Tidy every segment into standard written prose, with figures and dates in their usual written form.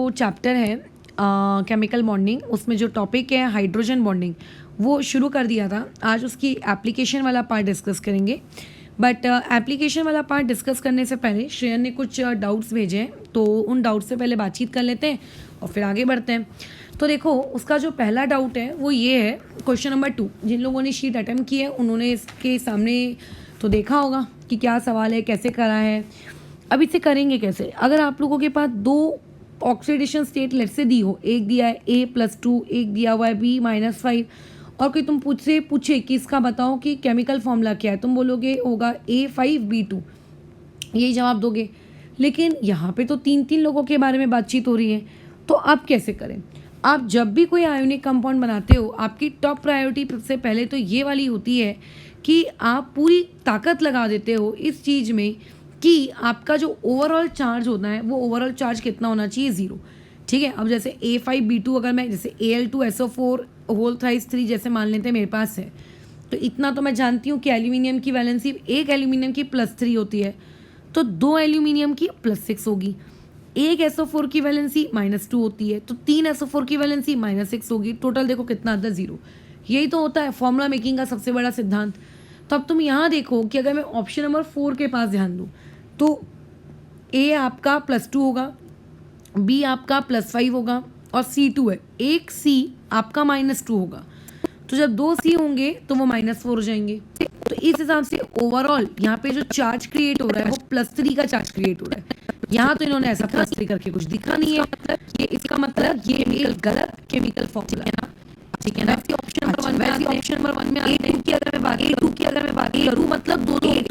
जो चैप्टर है chemical bonding, उसमें जो टॉपिक है हाइड्रोजन बॉन्डिंग, वो शुरू कर दिया था। आज उसकी एप्लीकेशन वाला पार्ट डिस्कस करेंगे। बट एप्लीकेशन वाला पार्ट डिस्कस करने से पहले श्रेयन ने कुछ डाउट्स भेजे हैं, तो उन डाउट्स से पहले बातचीत कर लेते हैं और फिर आगे बढ़ते हैं। तो देखो, उसका जो पहला डाउट है वो ये है, क्वेश्चन नंबर 2। जिन लोगों ने शीट अटेम्प्ट की है उन्होंने इसके सामने तो देखा होगा कि क्या सवाल है, कैसे करा है। अब इसे करेंगे कैसे? अगर आप लोगों के पास दो ऑक्सीडेशन स्टेट लेट से दी हो, एक दिया है A+2, एक दिया हुआ है B-5, और कोई तुम पूछे कि इसका बताओ कि केमिकल फॉर्मूला क्या है, तुम बोलोगे होगा A5B2, यही जवाब दोगे। लेकिन यहाँ पे तो 3 लोगों के बारे में बातचीत हो रही है, तो आप कैसे करें? आप जब भी कोई आयोनिक कंपाउंड बनाते हो, आपकी टॉप प्रायोरिटी से पहले तो ये वाली होती है कि आप पूरी ताकत लगा देते हो इस चीज़ में कि आपका जो ओवरऑल चार्ज होता है वो ओवरऑल चार्ज कितना होना चाहिए, 0। ठीक है, अब जैसे A5B2 अगर मैं जैसे Al2SO4 होल थ्राइस 3 जैसे मान लेते हैं मेरे पास है, तो इतना तो मैं जानती हूँ कि एल्यूमिनियम की वैलेंसी एक एल्यूमिनियम की +3 होती है, तो 2 एल्यूमिनियम की +6 होगी। एक SO4 की वैलेंसी -2 होती है, तो 3 SO4 की वैलेंसी -6 होगी। टोटल देखो कितना आता है, 0। यही तो होता है फॉर्मूला मेकिंग का सबसे बड़ा सिद्धांत। तो अब तुम यहाँ देखो कि अगर मैं ऑप्शन नंबर 4 के पास ध्यान दूँ, तो A आपका +2 होगा, B आपका +5 होगा और C2 है। एक C आपका -2 होगा, तो जब 2 C होंगे तो वो -4 हो जाएंगे। तो इस हिसाब से ओवरऑल यहाँ पे जो चार्ज क्रिएट हो रहा है वो +3 का चार्ज क्रिएट हो रहा है। यहाँ तो इन्होंने ऐसा +3 करके कुछ दिखा नहीं है, ये इसका मतलब ये एक गलत केमिकल फॉर्मूला है। ठीक है ना? ऑप्शन नंबर 1 में A2 की अगर मैं बात करूँ, मतलब दो एक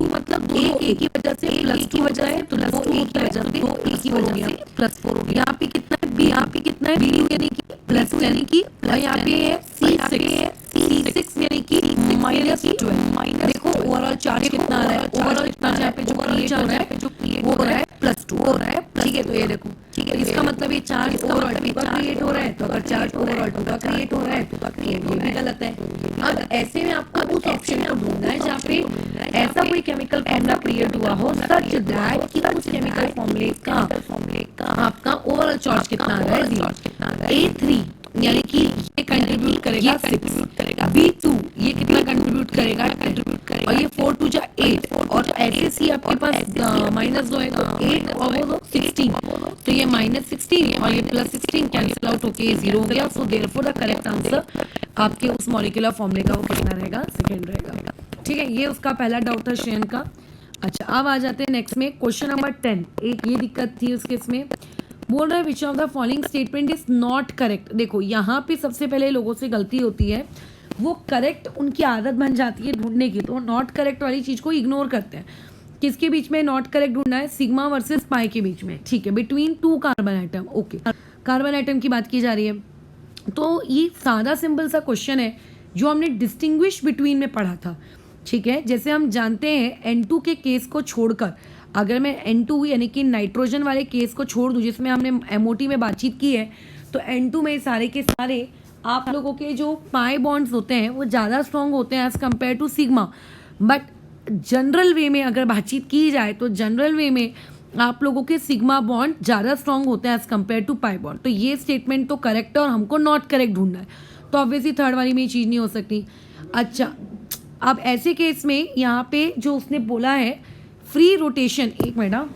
की वजह से +2 हो जाए तो +2 की वजह से 2 एक की वजह से +4 हो गया। यहाँ पे कितना है, B B2 यानी कि +2 यानी कि, और यहाँ पे है C6 यानी कि -12। देखो ओवरऑल चार्ज कितना आ रहा है, ओवरऑल चार्ज यहाँ पे जो क्रिएट हो रहा है वो हो रहा है +2 हो रहा है। ठीक है, तो ये देखो, ठीक है, इसका मतलब ये चार्ज ओवरऑल 2 का क्रिएट हो रहा है, तो अगर चार्ज ओवरऑल 2 का क्रिएट हो रहा है तो ये भी गलत है। अब ऐसे में आपको उस ऑप्शन को ढूंढना है जहाँ पे ऐसा कोई केमिकल फॉर्मूला क्रिएट हुआ हो सच दैट कि उस केमिकल फॉर्मूले का आपका ओवरऑल चार्ज कितना आ रहा है, 0। A3 यानी कि ये कंट्रीब्यूट करेगा 6, B2 ये कितना कंट्रीब्यूट करेगा, और ये 4 2 जा 8, और ऐसे सी आपके पास -2 है, तो 8 और वो 16, तो ये -16 और ये +16 कैंसिल आउट होके 0 हो गया। So therefore the correct answer आपके उस मॉलिक्यूलर फॉर्मूले का वो कितना रहेगा, सेकंड रहेगा। ठीक है, ये उसका पहला डाउट था श्रेयन का। अच्छा, अब आ जाते हैं नेक्स्ट में, क्वेश्चन नंबर 10। एक ये दिक्कत थी उसके, इसमें बोल रहा है which of the following statement is not correct. देखो यहाँ पे सबसे पहले लोगों से गलती होती है, वो करेक्ट उनकी आदत बन जाती है ढूंढने की, तो नॉट करेक्ट वाली चीज को इग्नोर करते हैं। किसके बीच में नॉट करेक्ट ढूंढना है? सिग्मा वर्सेस पाई के बीच में। ठीक है, between 2 carbon atom. Okay, carbon atom की बात की जा रही है, तो ये सादा सिंपल सा क्वेश्चन है जो हमने डिस्टिंग्विश बिटवीन में पढ़ा था। ठीक है, जैसे हम जानते हैं N2 के केस को छोड़कर, अगर मैं N2 यानी कि नाइट्रोजन वाले केस को छोड़ दूं जिसमें हमने MOT में बातचीत की है, तो N2 में सारे के सारे आप लोगों के जो पाई बॉन्ड्स होते हैं वो ज़्यादा स्ट्रॉन्ग होते हैं as compare to sigma. But general way में अगर बातचीत की जाए तो जनरल वे में आप लोगों के सिग्मा बॉन्ड ज़्यादा स्ट्रॉन्ग होते हैं as compare to pi bond. तो ये स्टेटमेंट तो करेक्ट है और हमको नॉट करेक्ट ढूंढना है, तो ऑब्वियसली थर्ड वाली में ये चीज़ नहीं हो सकती। अच्छा, अब ऐसे केस में यहाँ पे जो उसने बोला है फ्री रोटेशन, एक मिनट,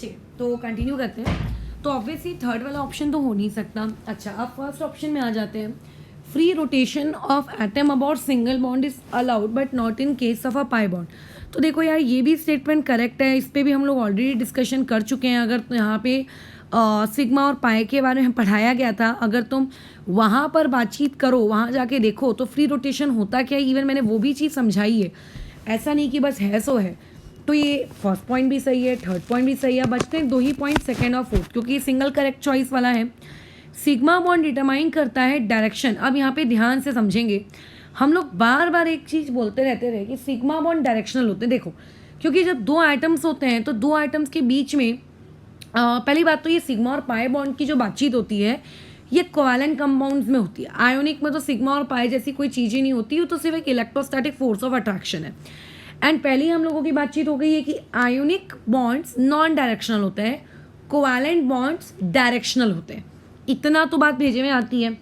ठीक है, तो कंटिन्यू करते हैं। तो ऑब्वियसली थर्ड वाला ऑप्शन तो हो नहीं सकता। अच्छा, अब फर्स्ट ऑप्शन में आ जाते हैं। Free rotation of atom about single bond is allowed but not in case of a pi bond. तो देखो यार, ये भी स्टेटमेंट करेक्ट है, इस पर भी हम लोग ऑलरेडी डिस्कशन कर चुके हैं। अगर तो यहाँ पे सिग्मा और पाई के बारे में पढ़ाया गया था, अगर तुम वहाँ पर बातचीत करो, वहाँ जाके देखो तो फ्री रोटेशन होता क्या है, इवन मैंने वो भी चीज़ समझाई है। ऐसा नहीं कि बस है सो है। तो ये फर्स्ट पॉइंट भी सही है, थर्ड पॉइंट भी सही है, बचते हैं 2 ही पॉइंट, सेकेंड और फोर्थ, क्योंकि ये सिंगल करेक्ट चॉइस वाला है। सिग्मा बॉन्ड डिटरमाइन करता है डायरेक्शन। अब यहाँ पे ध्यान से समझेंगे, हम लोग बार बार एक चीज़ बोलते रहते रहे कि सिग्मा बॉन्ड डायरेक्शनल होते हैं। देखो, क्योंकि जब 2 आइटम्स होते हैं तो 2 आइटम्स के बीच में पहली बात तो ये सिग्मा और पाई बॉन्ड की जो बातचीत होती है ये कोवैलेंट कंपाउंड्स में होती है। आयोनिक में तो सिग्मा और पाई जैसी कोई चीज़ ही नहीं होती, वो तो सिर्फ एक इलेक्ट्रोस्टैटिक फोर्स ऑफ अट्रैक्शन है। एंड पहले हम लोगों की बातचीत हो गई है कि आयोनिक बॉन्ड्स नॉन डायरेक्शनल होते हैं, कोवैलेंट बॉन्ड्स डायरेक्शनल होते हैं। इतना तो बात भेजे में आती है।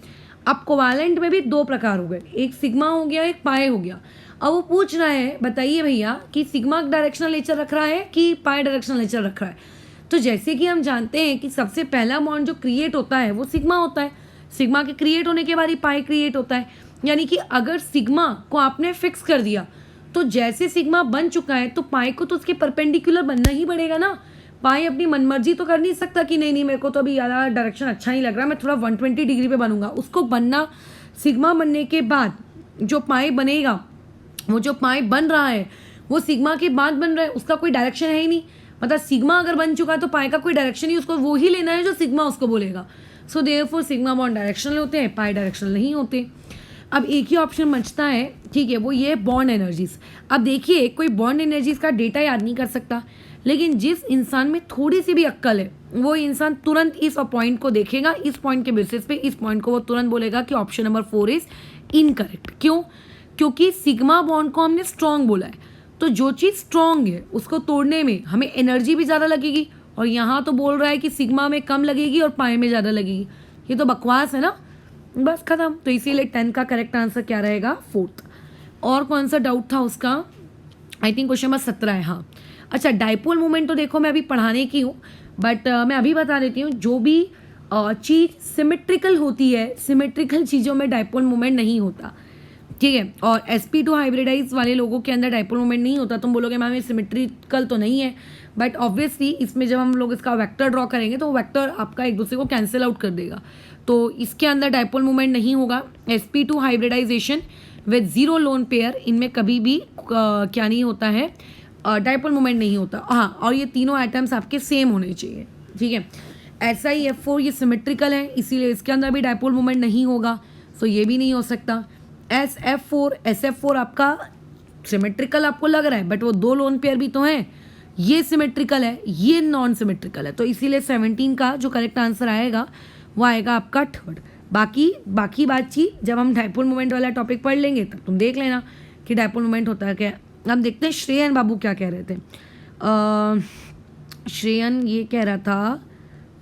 अब कोवैलेंट में भी 2 प्रकार हो गए, एक सिग्मा हो गया, एक पाई हो गया। अब वो पूछ रहा है, बताइए भैया कि सिग्मा डायरेक्शनल नेचर रख रहा है कि पाई डायरेक्शनल नेचर रख रहा है। तो जैसे कि हम जानते हैं कि सबसे पहला बॉन्ड जो क्रिएट होता है वो सिग्मा होता है, सिग्मा के क्रिएट होने के बाद ही पाई क्रिएट होता है। यानी कि अगर सिग्मा को आपने फिक्स कर दिया तो जैसे सिग्मा बन चुका है तो पाई को तो उसके परपेंडिकुलर बनना ही पड़ेगा ना। पाई अपनी मनमर्जी तो कर नहीं सकता कि नहीं मेरे को तो अभी ज़्यादा डायरेक्शन अच्छा नहीं लग रहा, मैं थोड़ा 120 डिग्री पे बनूंगा। उसको बनना, सिग्मा बनने के बाद जो पाई बनेगा, वो जो पाई बन रहा है वो सिग्मा के बाद बन रहा है, उसका कोई डायरेक्शन है ही नहीं। मतलब सिग्मा अगर बन चुका है तो पाई का कोई डायरेक्शन ही, उसको वो ही लेना है जो सिग्मा उसको बोलेगा। So therefore sigma bond directional होते हैं, पाई डायरेक्शनल नहीं होते। अब एक ही ऑप्शन बचता है, ठीक है, वो ये बॉन्ड एनर्जीज। अब देखिए, कोई बॉन्ड एनर्जीज का डेटा याद नहीं कर सकता, लेकिन जिस इंसान में थोड़ी सी भी अक्ल है वो इंसान तुरंत इस पॉइंट को देखेगा, इस पॉइंट के बेसिस पे इस पॉइंट को वो तुरंत बोलेगा कि ऑप्शन नंबर 4 इज इनकरेक्ट। क्यों? क्योंकि सिग्मा बॉन्ड को हमने स्ट्रॉन्ग बोला है, तो जो चीज़ स्ट्रॉन्ग है उसको तोड़ने में हमें एनर्जी भी ज़्यादा लगेगी, और यहाँ तो बोल रहा है कि सिग्मा में कम लगेगी और पाई में ज़्यादा लगेगी। ये तो बकवास है ना, बस खत्म। तो इसीलिए 10 का करेक्ट आंसर क्या रहेगा? 4th। और कौन सा डाउट था उसका? आई थिंक क्वेश्चन नंबर 17 है। हाँ, अच्छा, डाइपोल मोमेंट तो देखो मैं अभी पढ़ाने की हूँ, बट मैं अभी बता देती हूँ, जो भी चीज़ सिमेट्रिकल होती है, सिमेट्रिकल चीज़ों में डाइपोल मोमेंट नहीं होता, ठीक है। और sp2 हाइब्रिडाइज वाले लोगों के अंदर डाइपोल मोमेंट नहीं होता। तुम बोलोगे मैम ये सिमेट्रिकल तो नहीं है, बट ऑब्वियसली इसमें जब हम लोग इसका वेक्टर ड्रॉ करेंगे तो वेक्टर आपका एक दूसरे को कैंसिल आउट कर देगा, तो इसके अंदर डाइपोल मोमेंट नहीं होगा। sp2 hybridisation with 0 lone pair, इनमें कभी भी क्या नहीं होता है, डाइपोल मोमेंट नहीं होता। हाँ, और ये तीनों आइटम्स आपके सेम होने चाहिए, ठीक है। SiF4 ये सिमेट्रिकल है, इसीलिए इसके अंदर भी डाइपोल मोमेंट नहीं होगा, सो ये भी नहीं हो सकता। SF4 आपका सिमेट्रिकल आपको लग रहा है, बट वो 2 लोन पेयर भी तो हैं, ये सिमेट्रिकल है, ये नॉन सिमेट्रिकल है, तो इसीलिए 17 का जो करेक्ट आंसर आएगा वो आएगा आपका 3rd। बाकी बातचीत जब हम डाइपोल मोमेंट वाला टॉपिक पढ़ लेंगे तब तुम देख लेना कि डाइपोल मोमेंट होता है क्या। हम देखते हैं श्रेयन बाबू क्या कह रहे थे। श्रेयन ये कह रहा था,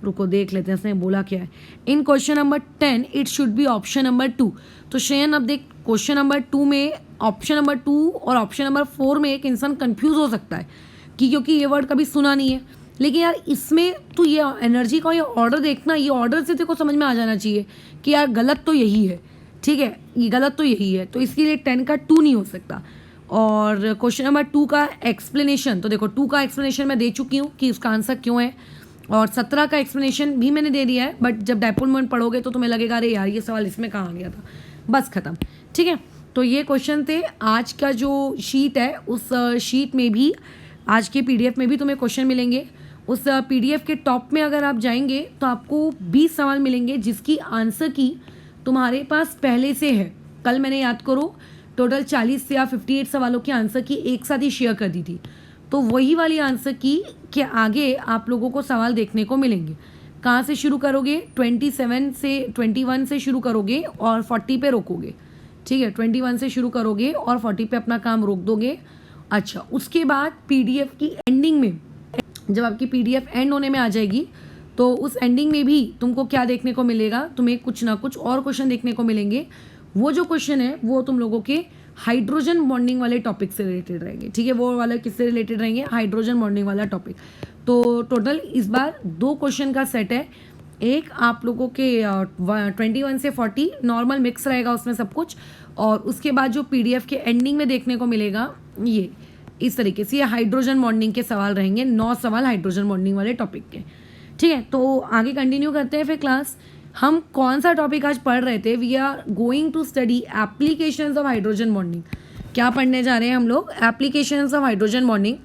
रुको देख लेते हैं इसने बोला क्या है। In question number 10 it should be option number 2। तो श्रेयन, अब देख, क्वेश्चन नंबर 2 में ऑप्शन नंबर 2 और ऑप्शन नंबर 4 में एक इंसान कंफ्यूज हो सकता है कि क्योंकि ये वर्ड कभी सुना नहीं है, लेकिन यार इसमें तो ये एनर्जी का ये ऑर्डर देखना, ये ऑर्डर से तेरे को समझ में आ जाना चाहिए कि यार गलत तो यही है, ठीक है, ये गलत तो यही है, तो इसलिए 10 का 2 नहीं हो सकता। और क्वेश्चन नंबर 2 का एक्सप्लेनेशन, तो देखो 2 का एक्सप्लेनेशन मैं दे चुकी हूँ कि उसका आंसर क्यों है, और 17 का एक्सप्लेनेशन भी मैंने दे दिया है, बट जब डाइपोल मोमेंट पढ़ोगे तो तुम्हें लगेगा अरे यार ये सवाल इसमें कहाँ आ गया था, बस खत्म, ठीक है। तो ये क्वेश्चन थे। आज का जो शीट है उस शीट में भी, आज के PDF में भी तुम्हें क्वेश्चन मिलेंगे। उस PDF के टॉप में अगर आप जाएंगे तो आपको 20 सवाल मिलेंगे जिसकी आंसर की तुम्हारे पास पहले से है। कल मैंने, याद करो, टोटल 40 या 58 सवालों के आंसर की एक साथ ही शेयर कर दी थी, तो वही वाली आंसर की के आगे आप लोगों को सवाल देखने को मिलेंगे। कहाँ से शुरू करोगे? 21 से शुरू करोगे और 40 पे रोकोगे, ठीक है। 21 से शुरू करोगे और 40 पे अपना काम रोक दोगे। अच्छा, उसके बाद PDF की एंडिंग में, जब आपकी PDF एंड होने में आ जाएगी तो उस एंडिंग में भी तुमको क्या देखने को मिलेगा? तुम्हें कुछ ना कुछ और क्वेश्चन देखने को मिलेंगे। वो जो क्वेश्चन है वो तुम लोगों के हाइड्रोजन बॉन्डिंग वाले टॉपिक से रिलेटेड रहेंगे, ठीक है। वो वाला किससे रिलेटेड रहेंगे? हाइड्रोजन बॉन्डिंग वाला टॉपिक। तो टोटल इस बार 2 क्वेश्चन का सेट है। एक आप लोगों के 21 से 40 नॉर्मल मिक्स रहेगा उसमें सब कुछ, और उसके बाद जो PDF के एंडिंग में देखने को मिलेगा ये इस तरीके से ये हाइड्रोजन बॉन्डिंग के सवाल रहेंगे, 9 सवाल हाइड्रोजन बॉन्डिंग वाले टॉपिक के। ठीक है, तो आगे कंटिन्यू करते हैं फिर क्लास। हम कौन सा टॉपिक आज पढ़ रहे थे? We are going to study applications of hydrogen bonding. क्या पढ़ने जा रहे हैं हम लोग? एप्लीकेशंस ऑफ हाइड्रोजन बॉन्डिंग,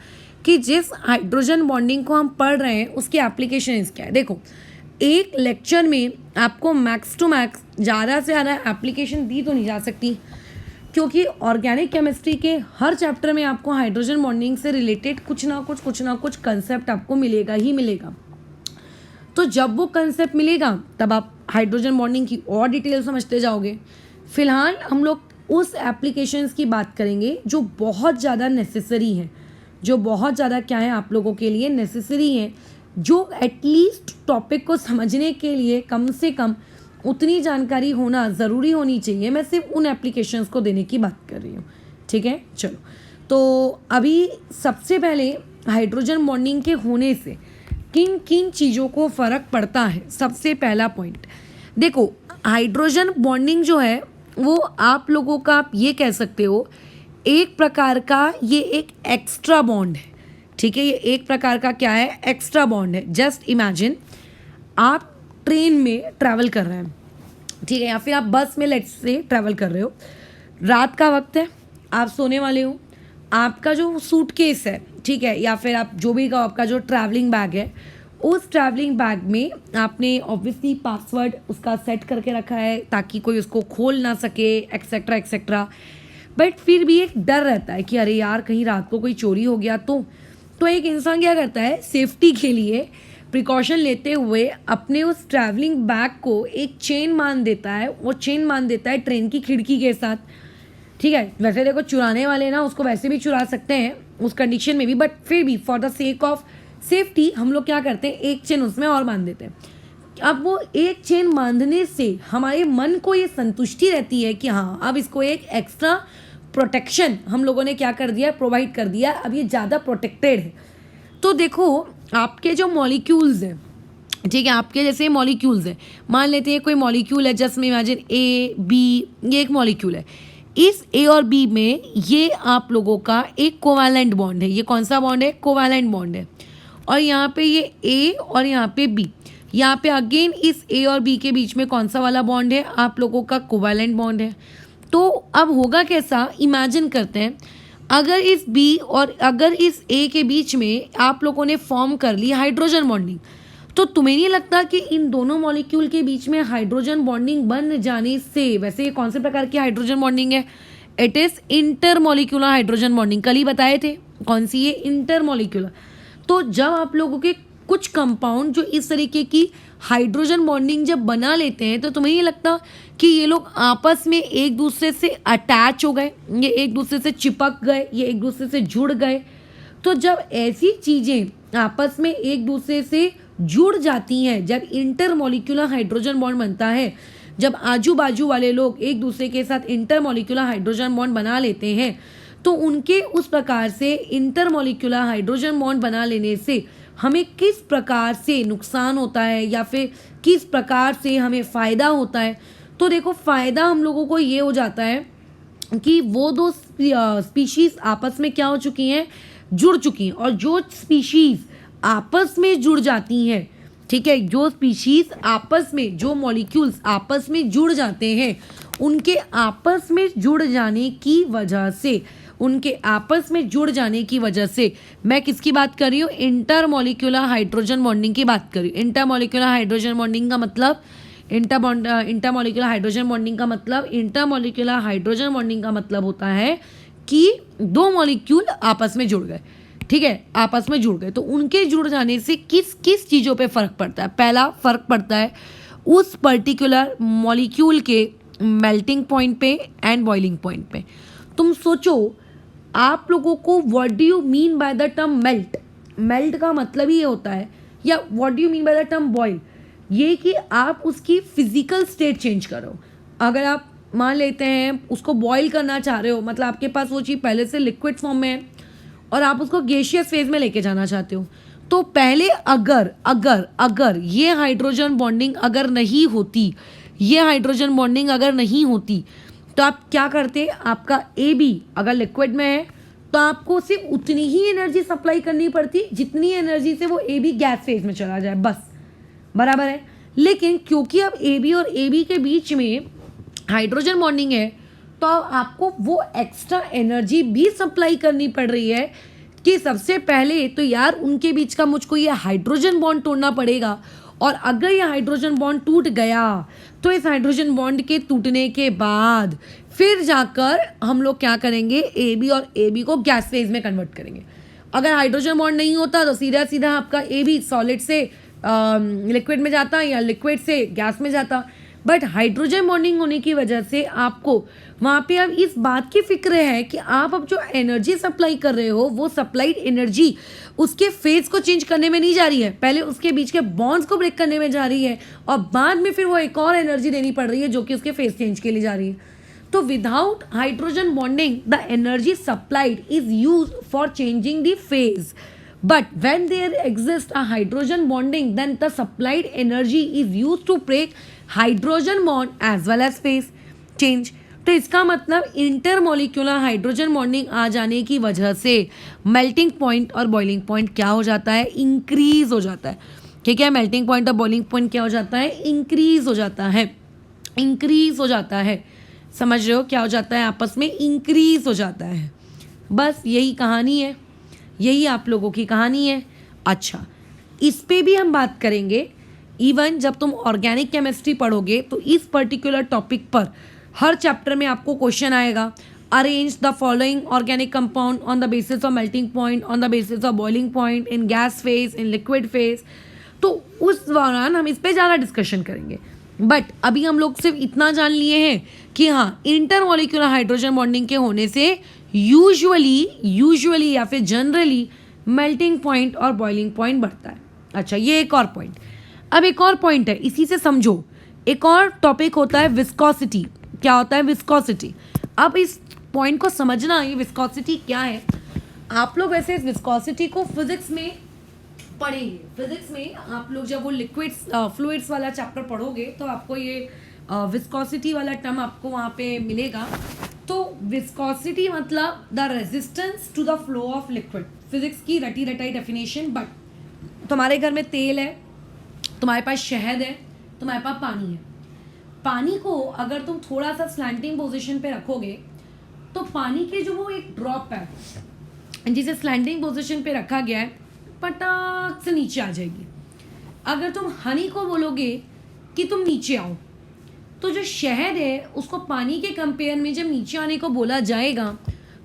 कि जिस हाइड्रोजन बॉन्डिंग को हम पढ़ रहे हैं उसकी एप्लीकेशन क्या है। देखो, एक लेक्चर में आपको मैक्स टू मैक्स ज़्यादा से ज़्यादा एप्लीकेशन दी तो नहीं जा सकती, क्योंकि ऑर्गेनिक केमिस्ट्री के हर चैप्टर में आपको हाइड्रोजन बॉन्डिंग से रिलेटेड कुछ ना कुछ कंसेप्ट आपको मिलेगा ही मिलेगा। तो जब वो कंसेप्ट मिलेगा तब आप हाइड्रोजन बॉन्डिंग की और डिटेल समझते जाओगे। फिलहाल हम लोग उस एप्लीकेशंस की बात करेंगे जो बहुत ज़्यादा नेसेसरी है, जो बहुत ज़्यादा क्या है आप लोगों के लिए नेसेसरी है, जो एटलीस्ट टॉपिक को समझने के लिए कम से कम उतनी जानकारी होना ज़रूरी होनी चाहिए। मैं सिर्फ उन एप्लीकेशंस को देने की बात कर रही हूँ। ठीक है, चलो, तो अभी सबसे पहले हाइड्रोजन बॉन्डिंग के होने से किन किन चीज़ों को फ़र्क पड़ता है। सबसे पहला पॉइंट देखो, हाइड्रोजन बॉन्डिंग जो है वो आप लोगों का, आप ये कह सकते हो एक प्रकार का ये एक एक्स्ट्रा बॉन्ड है। ठीक है, ये एक प्रकार का क्या है? एक्स्ट्रा बॉन्ड है। जस्ट इमेजिन आप ट्रेन में ट्रैवल कर रहे हैं, ठीक है, या फिर आप बस में लेट्स से ट्रैवल कर रहे हो, रात का वक्त है, आप सोने वाले हो, आपका जो सूटकेस है, ठीक है, या फिर आप जो भी कहो आपका जो ट्रैवलिंग बैग है, उस ट्रैवलिंग बैग में आपने ऑब्वियसली पासवर्ड उसका सेट करके रखा है ताकि कोई उसको खोल ना सके, एक्सेट्रा एक्सेट्रा। बट फिर भी एक डर रहता है कि अरे यार कहीं रात को कोई चोरी हो गया तो एक इंसान क्या करता है, सेफ्टी के लिए प्रिकॉशन लेते हुए अपने उस ट्रैवलिंग बैग को एक चेन मान देता है। वो चेन मान देता है ट्रेन की खिड़की के साथ। ठीक है, वैसे देखो चुराने वाले ना उसको वैसे भी चुरा सकते हैं उस कंडीशन में भी, बट फिर भी for the sake of safety हम लोग क्या करते हैं, एक चेन उसमें और बांध देते हैं। अब वो एक चेन बांधने से हमारे मन को ये संतुष्टि रहती है कि हाँ अब इसको एक एक्स्ट्रा प्रोटेक्शन हम लोगों ने क्या कर दिया, प्रोवाइड कर दिया, अब ये ज़्यादा प्रोटेक्टेड है। तो देखो आपके जो मॉलिक्यूल्स हैं, ठीक है, आपके जैसे मॉलिक्यूल्स हैं, मान लेते हैं कोई मॉलिक्यूल है, जस्ट में इमेजिन ए बी, ये एक मॉलिक्यूल है। इस ए और बी में ये आप लोगों का एक कोवैलेंट बॉन्ड है। ये कौन सा बॉन्ड है? कोवैलेंट बॉन्ड है। और यहाँ पे ये ए और यहाँ पे बी, यहाँ पे अगेन इस ए और बी के बीच में कौन सा वाला बॉन्ड है? आप लोगों का कोवैलेंट बॉन्ड है। तो अब होगा कैसा, इमेजिन करते हैं, अगर इस बी और अगर इस ए के बीच में आप लोगों ने फॉर्म कर ली हाइड्रोजन बॉन्डिंग, तो तुम्हें नहीं लगता कि इन दोनों मॉलिक्यूल के बीच में हाइड्रोजन बॉन्डिंग बन जाने से, वैसे ये कौन से प्रकार की हाइड्रोजन बॉन्डिंग है? It is intermolecular hydrogen bonding. कल ही बताए थे कौन सी, ये इंटरमॉलिक्यूलर। तो जब आप लोगों के कुछ कंपाउंड जो इस तरीके की हाइड्रोजन बॉन्डिंग जब बना लेते हैं, तो तुम्हें ये लगता कि ये लोग आपस में एक दूसरे से अटैच हो गए, ये एक दूसरे से चिपक गए, ये एक दूसरे से जुड़ गए। तो जब ऐसी चीज़ें आपस में एक दूसरे से जुड़ जाती हैं, जब इंटरमॉलिक्यूलर हाइड्रोजन बॉन्ड बनता है, जब आजू बाजू वाले लोग एक दूसरे के साथ इंटरमॉलिक्यूलर हाइड्रोजन बॉन्ड बना लेते हैं, तो उनके उस प्रकार से इंटरमॉलिक्यूलर हाइड्रोजन बॉन्ड बना लेने से हमें किस प्रकार से नुकसान होता है या फिर किस प्रकार से हमें फ़ायदा होता है। तो देखो फ़ायदा हम लोगों को ये हो जाता है कि वो दो स्पीशीज़ आपस में क्या हो चुकी हैं, जुड़ चुकी हैं। और जो स्पीशीज़ आपस में जुड़ जाती हैं, ठीक है, जो स्पीशीज़ आपस में, जो मॉलिक्यूल्स आपस में जुड़ जाते हैं, उनके आपस में जुड़ जाने की वजह से, उनके आपस में जुड़ जाने की वजह से, मैं किसकी बात कर रही हूँ? इंटरमॉलिक्यूलर हाइड्रोजन बॉन्डिंग की बात कर रही हूँ। इंटरमॉलिक्यूलर हाइड्रोजन बॉन्डिंग का मतलब, इंटरमॉलिक्यूलर हाइड्रोजन बॉन्डिंग का मतलब, इंटरमॉलिक्यूलर हाइड्रोजन बॉन्डिंग का मतलब होता है कि दो मॉलिक्यूल आपस में जुड़ गए, ठीक है, आपस में जुड़ गए। तो उनके जुड़ जाने से किस किस चीज़ों पे फ़र्क पड़ता है? पहला फ़र्क पड़ता है उस पर्टिकुलर मॉलिक्यूल के मेल्टिंग पॉइंट पे एंड बॉइलिंग पॉइंट पे। तुम सोचो आप लोगों को what do you mean by the term melt? Melt का मतलब ही ये होता है, या what do you mean by the term boil, ये कि आप उसकी फिजिकल स्टेट चेंज करो। अगर आप मान लेते हैं उसको बॉयल करना चाह रहे हो, मतलब आपके पास वो चीज़ पहले से लिक्विड फॉर्म में है और आप उसको गैसियस फेज में लेके जाना चाहते हो, तो पहले अगर अगर अगर ये हाइड्रोजन बॉन्डिंग अगर नहीं होती, ये हाइड्रोजन बॉन्डिंग अगर नहीं होती, तो आप क्या करते, आपका ए बी अगर लिक्विड में है तो आपको सिर्फ उतनी ही एनर्जी सप्लाई करनी पड़ती जितनी एनर्जी से वो ए बी गैस फेज में चला जाए, बस, बराबर है। लेकिन क्योंकि अब ए बी और ए बी के बीच में हाइड्रोजन बॉन्डिंग है, तो आपको वो एक्स्ट्रा एनर्जी भी सप्लाई करनी पड़ रही है कि सबसे पहले तो यार उनके बीच का मुझको ये हाइड्रोजन बॉन्ड तोड़ना पड़ेगा, और अगर ये हाइड्रोजन बॉन्ड टूट गया तो इस हाइड्रोजन बॉन्ड के टूटने के बाद फिर जाकर हम लोग क्या करेंगे, ए बी और ए बी को गैस फेज में कन्वर्ट करेंगे। अगर हाइड्रोजन बॉन्ड नहीं होता तो सीधा सीधा आपका ए बी सॉलिड से लिक्विड में जाता या लिक्विड से गैस में जाता। बट हाइड्रोजन बॉन्डिंग होने की वजह से आपको वहाँ पे अब इस बात की फिक्र है कि आप अब जो एनर्जी सप्लाई कर रहे हो वो सप्लाइड एनर्जी उसके फेज को चेंज करने में नहीं जा रही है, पहले उसके बीच के बॉन्ड्स को ब्रेक करने में जा रही है, और बाद में फिर वो एक और एनर्जी देनी पड़ रही है जो कि उसके फेज चेंज के लिए जा रही है। तो without hydrogen bonding the energy supplied is use for changing the phase, but when there exists a hydrogen bonding then the supplied energy is used to break hydrogen bond as well as phase change। तो इसका मतलब intermolecular hydrogen bonding आ जाने की वजह से melting point और boiling point क्या हो जाता है, इंक्रीज हो जाता है। ठीक है, मेल्टिंग पॉइंट और बॉइलिंग पॉइंट क्या हो जाता है, इंक्रीज हो जाता है, इंक्रीज हो जाता है। समझ रहे हो क्या हो जाता है, आपस में इंक्रीज हो जाता है। बस यही कहानी है, यही आप लोगों की कहानी है। अच्छा, इस पे भी हम बात करेंगे। इवन जब तुम ऑर्गेनिक केमिस्ट्री पढ़ोगे तो इस पर्टिकुलर टॉपिक पर हर चैप्टर में आपको क्वेश्चन आएगा, arrange the following organic compound on the basis of melting point, on the basis of boiling point, in gas phase, in liquid phase. तो उस दौरान हम इस पे ज़्यादा डिस्कशन करेंगे। बट अभी हम लोग सिर्फ इतना जान लिए हैं कि हाँ, इंटरमॉलिक्यूलर हाइड्रोजन बॉन्डिंग के होने से यूजुअली या फिर जनरली मेल्टिंग पॉइंट और बॉइलिंग पॉइंट बढ़ता है। अच्छा, ये एक और पॉइंट। अब एक और पॉइंट है, इसी से समझो, एक और टॉपिक होता है विस्कोसिटी। क्या होता है, विस्कोसिटी। अब इस पॉइंट को समझना, ये विस्कोसिटी क्या है। आप लोग वैसे इस विस्कोसिटी को फिजिक्स में पढ़ेंगे। फिजिक्स में आप लोग जब वो लिक्विड्स फ्लूइड्स वाला चैप्टर पढ़ोगे तो आपको ये विस्कोसिटी वाला टर्म आपको वहाँ पे मिलेगा। तो विस्कोसिटी मतलब the resistance to the flow of liquid. Physics की रटी रटाई डेफिनेशन। बट तुम्हारे घर में तेल है, तुम्हारे पास शहद है, तुम्हारे पास पानी है। पानी को अगर तुम थोड़ा सा स्लैंटिंग पोजीशन पे रखोगे तो पानी के जो वो एक ड्रॉप है जिसे स्लैंटिंग पोजीशन पे रखा गया है, पटाक से नीचे आ जाएगी। अगर तुम हनी को बोलोगे कि तुम नीचे आओ, तो जो शहद है उसको पानी के कंपेयर में जब नीचे आने को बोला जाएगा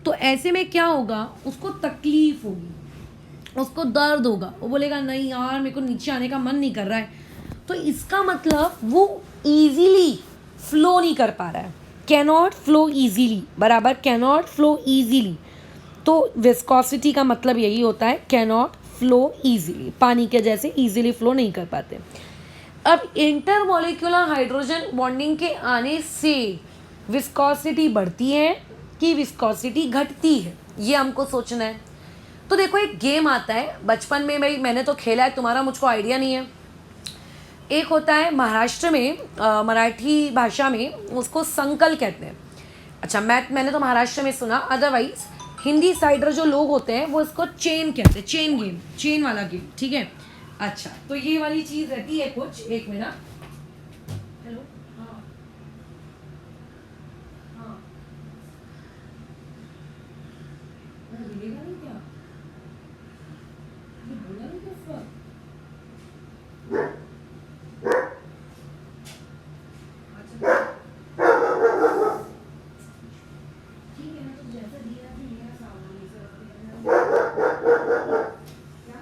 तो ऐसे में क्या होगा, उसको तकलीफ होगी, उसको दर्द होगा, वो बोलेगा नहीं यार मेरे को नीचे आने का मन नहीं कर रहा है। तो इसका मतलब वो ईजीली फ्लो नहीं कर पा रहा है, कैनॉट फ्लो ईजीली, बराबर, कैनॉट फ्लो ईजीली। तो विस्कोसिटी का मतलब यही होता है, कैनॉट फ्लो ईजीली, पानी के जैसे ईजीली फ्लो नहीं कर पाते। अब इंटरमॉलिक्यूलर हाइड्रोजन बॉन्डिंग के आने से विस्कोसिटी बढ़ती है कि विस्कोसिटी घटती है, ये हमको सोचना है। तो देखो, एक गेम आता है बचपन में, भाई मैंने तो खेला है, तुम्हारा मुझको आइडिया नहीं है। एक होता है महाराष्ट्र में, मराठी भाषा में उसको संकल कहते हैं। अच्छा, मैंने तो महाराष्ट्र में सुना, अदरवाइज हिंदी साइडर जो लोग होते हैं वो इसको चेन कहते हैं, चेन गेम, चेन वाला गेम। ठीक है, अच्छा, तो ये वाली चीज रहती है कुछ, एक मिनट, हेलो, हाँ हाँ, मिलेगा नहीं क्या, ये बोला नहीं क्या इस बार? अच्छा, ठीक है ना, तो जैसा दिया था लिया सावधानी से रखते हैं। क्या?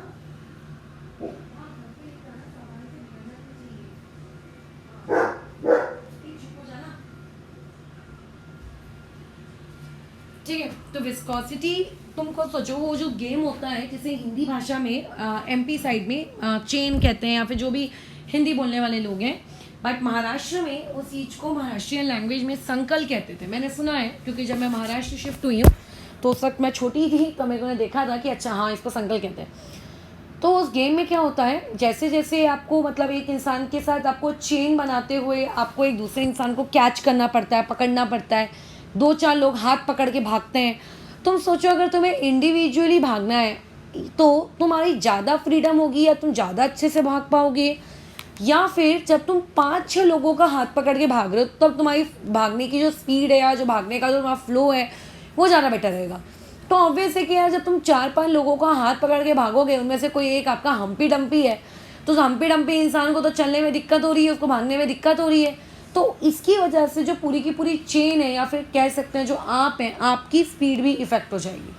ठीक है, तो विस्कोसिटी तुमको सोचो, वो जो गेम होता है जिसे हिंदी भाषा में एमपी साइड में चेन कहते हैं, या फिर जो भी हिंदी बोलने वाले लोग हैं, बट महाराष्ट्र में उस चीज़ को महाराष्ट्रियन लैंग्वेज में संकल कहते थे। मैंने सुना है क्योंकि जब मैं महाराष्ट्र शिफ्ट हुई हूँ तो उस वक्त मैं छोटी थी, तो मेरे को देखा था कि अच्छा हाँ, इसको संकल कहते हैं। तो उस गेम में क्या होता है, जैसे जैसे आपको मतलब एक इंसान के साथ आपको चेन बनाते हुए आपको एक दूसरे इंसान को कैच करना पड़ता है, पकड़ना पड़ता है, 2-4 लोग हाथ पकड़ के भागते हैं। तुम सोचो अगर तुम्हें इंडिविजुअली भागना है तो तुम्हारी ज़्यादा फ्रीडम होगी या तुम ज़्यादा अच्छे से भाग पाओगे, या फिर जब तुम 5-6 लोगों का हाथ पकड़ के भाग रहे हो तब तुम्हारी भागने की जो स्पीड है या जो भागने का जो तुम्हारा फ्लो है वो ज़्यादा बेटर रहेगा। तो ऑब्वियस है कि यार जब तुम 4-5 लोगों का हाथ पकड़ के भागोगे, उनमें से कोई एक आपका हम्पी डम्पी है, तो उस हम्पी डम्पी इंसान को तो चलने में दिक्कत हो रही है, उसको भागने में दिक्कत हो रही है। तो इसकी वजह से जो पूरी की पूरी चेन है या फिर कह सकते हैं जो आप हैं, आपकी स्पीड भी इफेक्ट हो जाएगी।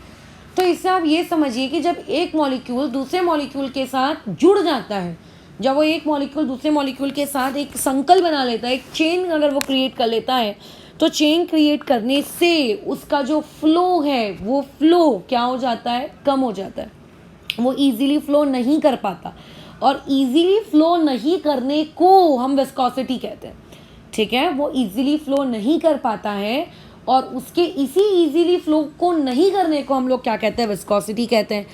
तो इससे आप ये समझिए कि जब एक मॉलिक्यूल दूसरे मॉलिक्यूल के साथ जुड़ जाता है, जब वो एक मॉलिक्यूल दूसरे मॉलिक्यूल के साथ एक संकल बना लेता है, एक चेन अगर वो क्रिएट कर लेता है, तो चेन क्रिएट करने से उसका जो फ्लो है वो फ्लो क्या हो जाता है, कम हो जाता है। वो इजीली फ्लो नहीं कर पाता, और इजीली फ्लो नहीं करने को हम विस्कोसिटी कहते हैं। ठीक है, वो इजीली फ्लो नहीं कर पाता है, और उसके इसी इजीली फ्लो को नहीं करने को हम लोग क्या कहते हैं, विस्कोसिटी कहते हैं।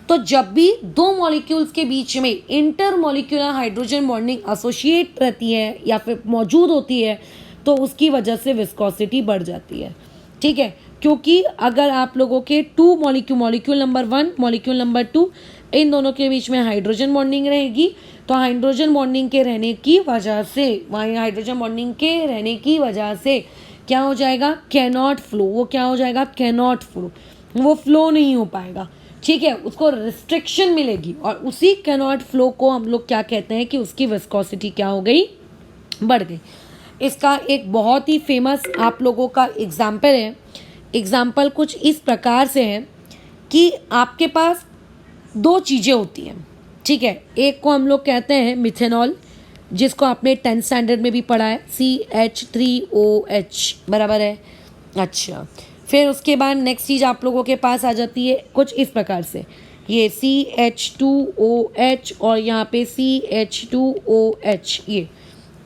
तो जब भी दो मॉलिक्यूल्स के बीच में inter molecular hydrogen bonding associate रहती है या फिर मौजूद होती है, तो उसकी वजह से विस्कोसिटी बढ़ जाती है। ठीक है, क्योंकि अगर आप लोगों के two molecule number 1 molecule number 2 इन दोनों के बीच में हाइड्रोजन बॉन्डिंग रहेगी, तो हाइड्रोजन बॉन्डिंग के रहने की वजह से हाइड्रोजन बॉन्डिंग के रहने की वजह से क्या हो जाएगा, कैनॉट फ्लो। वो क्या हो जाएगा, कैनॉट फ्लो, वो फ्लो नहीं हो पाएगा। ठीक है, उसको रिस्ट्रिक्शन मिलेगी, और उसी कैनॉट फ्लो को हम लोग क्या कहते हैं कि उसकी विस्कोसिटी क्या हो गई, बढ़ गई। इसका एक बहुत ही फेमस आप लोगों का एग्जाम्पल है। एग्जाम्पल कुछ इस प्रकार से है कि आपके पास दो चीज़ें होती हैं। ठीक है, एक को हम लोग कहते हैं मिथेनॉल, जिसको आपने 10th स्टैंडर्ड में भी पढ़ा है, CH3OH बराबर है। अच्छा, फिर उसके बाद नेक्स्ट चीज़ आप लोगों के पास आ जाती है कुछ इस प्रकार से, ये CH2OH और यहाँ पे CH2OH। ये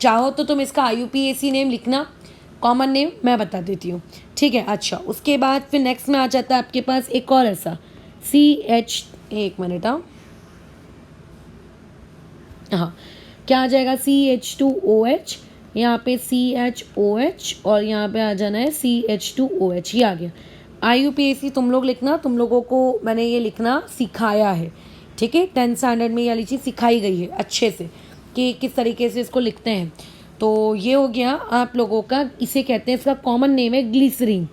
चाहो तो तुम इसका IUPAC नेम लिखना, कॉमन नेम मैं बता देती हूँ। ठीक है, अच्छा, उसके बाद फिर नेक्स्ट में आ जाता है आपके पास एक और ऐसा एक मिनट, हाँ, क्या आ जाएगा, CH2OH, यहाँ पे CHOH और यहाँ पे आ जाना है CH2OH। ये आ गया। IUPAC तुम लोग लिखना, तुम लोगों को मैंने ये लिखना सिखाया है। ठीक है, 10th स्टैंडर्ड में ये वाली चीज़ सिखाई गई है अच्छे से कि किस तरीके से इसको लिखते हैं। तो ये हो गया आप लोगों का, इसे कहते हैं, इसका कॉमन नेम है ग्लिसरीन।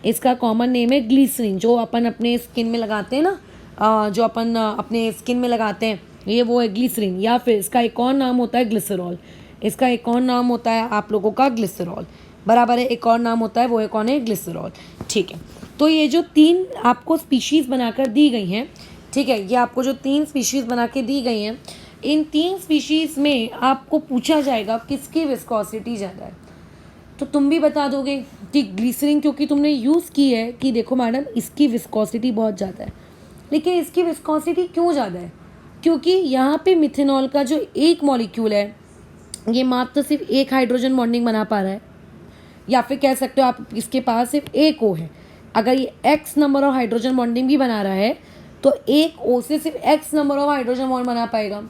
इसका कॉमन नेम है ग्लिसरीन, जो अपन अपने स्किन में लगाते हैं ना, जो अपन अपने स्किन में लगाते हैं, ये वो है ग्लिसरीन। या फिर इसका एक और नाम होता है ग्लिसरॉल। इसका एक और नाम होता है आप लोगों का ग्लिसरॉल, बराबर है। एक और नाम होता है, वो एक कौन है, ग्लिसरॉल। ठीक है, तो ये जो 3 आपको स्पीशीज़ बनाकर दी गई हैं, ठीक है, ये आपको जो 3 स्पीशीज़ बना के दी गई हैं, इन 3 स्पीशीज़ में आपको पूछा जाएगा किसकी विस्कोसिटी ज़्यादा है, तो तुम भी बता दोगे कि ग्लिसरीन, क्योंकि तुमने यूज़ की है कि देखो मैडम इसकी विस्कोसिटी बहुत ज़्यादा है। लेकिन इसकी विस्कोसिटी क्यों ज़्यादा है, क्योंकि यहाँ पे मिथेनॉल का जो एक मॉलिक्यूल है, ये मात्र सिर्फ एक हाइड्रोजन बॉन्डिंग बना पा रहा है, या फिर कह सकते हो आप इसके पास सिर्फ एक O है। अगर ये X number of hydrogen bonding भी बना रहा है तो एक O से सिर्फ X number of hydrogen bond बना पाएगा।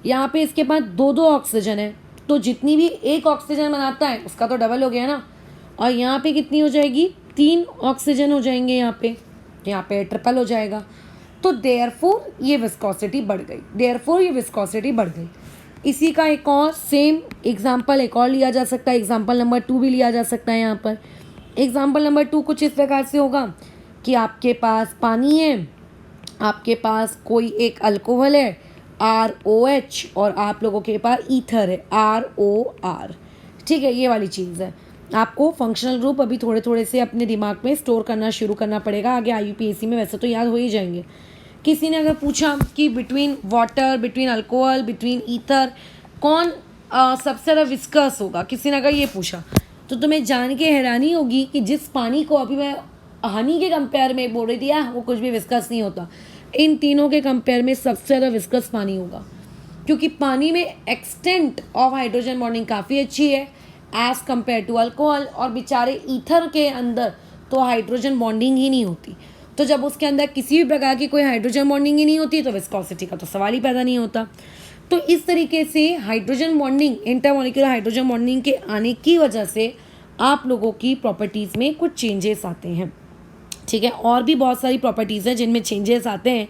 यहाँ पे इसके पास 2 ऑक्सीजन है, तो जितनी भी एक ऑक्सीजन बनाता है उसका तो डबल हो गया ना। और यहाँ पे कितनी हो जाएगी, 3 ऑक्सीजन हो जाएंगे, यहाँ पे ट्रिपल हो जाएगा। तो देयरफॉर ये विस्कोसिटी बढ़ गई। इसी का एक और सेम एग्जाम्पल एक और लिया जा सकता है, एग्जाम्पल नंबर 2 भी लिया जा सकता है। यहाँ पर एग्जाम्पल नंबर 2 कुछ इस प्रकार से होगा कि आपके पास पानी है, आपके पास कोई एक अल्कोहल है ROH, और आप लोगों के पास ईथर है ROR। ठीक है, ये वाली चीज़ है। आपको फंक्शनल ग्रुप अभी थोड़े थोड़े से अपने दिमाग में स्टोर करना शुरू करना पड़ेगा, आगे IUPAC में वैसे तो याद हो ही जाएंगे। किसी ने अगर पूछा कि between water, between alcohol, between ether कौन सबसे ज़्यादा विस्कस होगा, किसी ने अगर ये पूछा, तो तुम्हें जान के हैरानी होगी कि जिस पानी को अभी मैं हनी के कंपेयर में बोल रही थी वो कुछ भी विस्कस नहीं होता, इन तीनों के कंपेयर में सबसे ज़्यादा विस्कस पानी होगा, क्योंकि पानी में एक्सटेंट ऑफ हाइड्रोजन बॉन्डिंग काफ़ी अच्छी है एज़ कम्पेयर टू अल्कोहल। और बेचारे ईथर के अंदर तो हाइड्रोजन बॉन्डिंग ही नहीं होती, तो जब उसके अंदर किसी भी प्रकार की कोई हाइड्रोजन बॉन्डिंग ही नहीं होती तो विस्कोसिटी का तो सवाल ही पैदा नहीं होता। तो इस तरीके से hydrogen bonding, intermolecular hydrogen bonding के आने की वजह से आप लोगों की प्रॉपर्टीज़ में कुछ चेंजेस आते हैं। ठीक है, और भी बहुत सारी प्रॉपर्टीज़ हैं जिनमें चेंजेस आते हैं।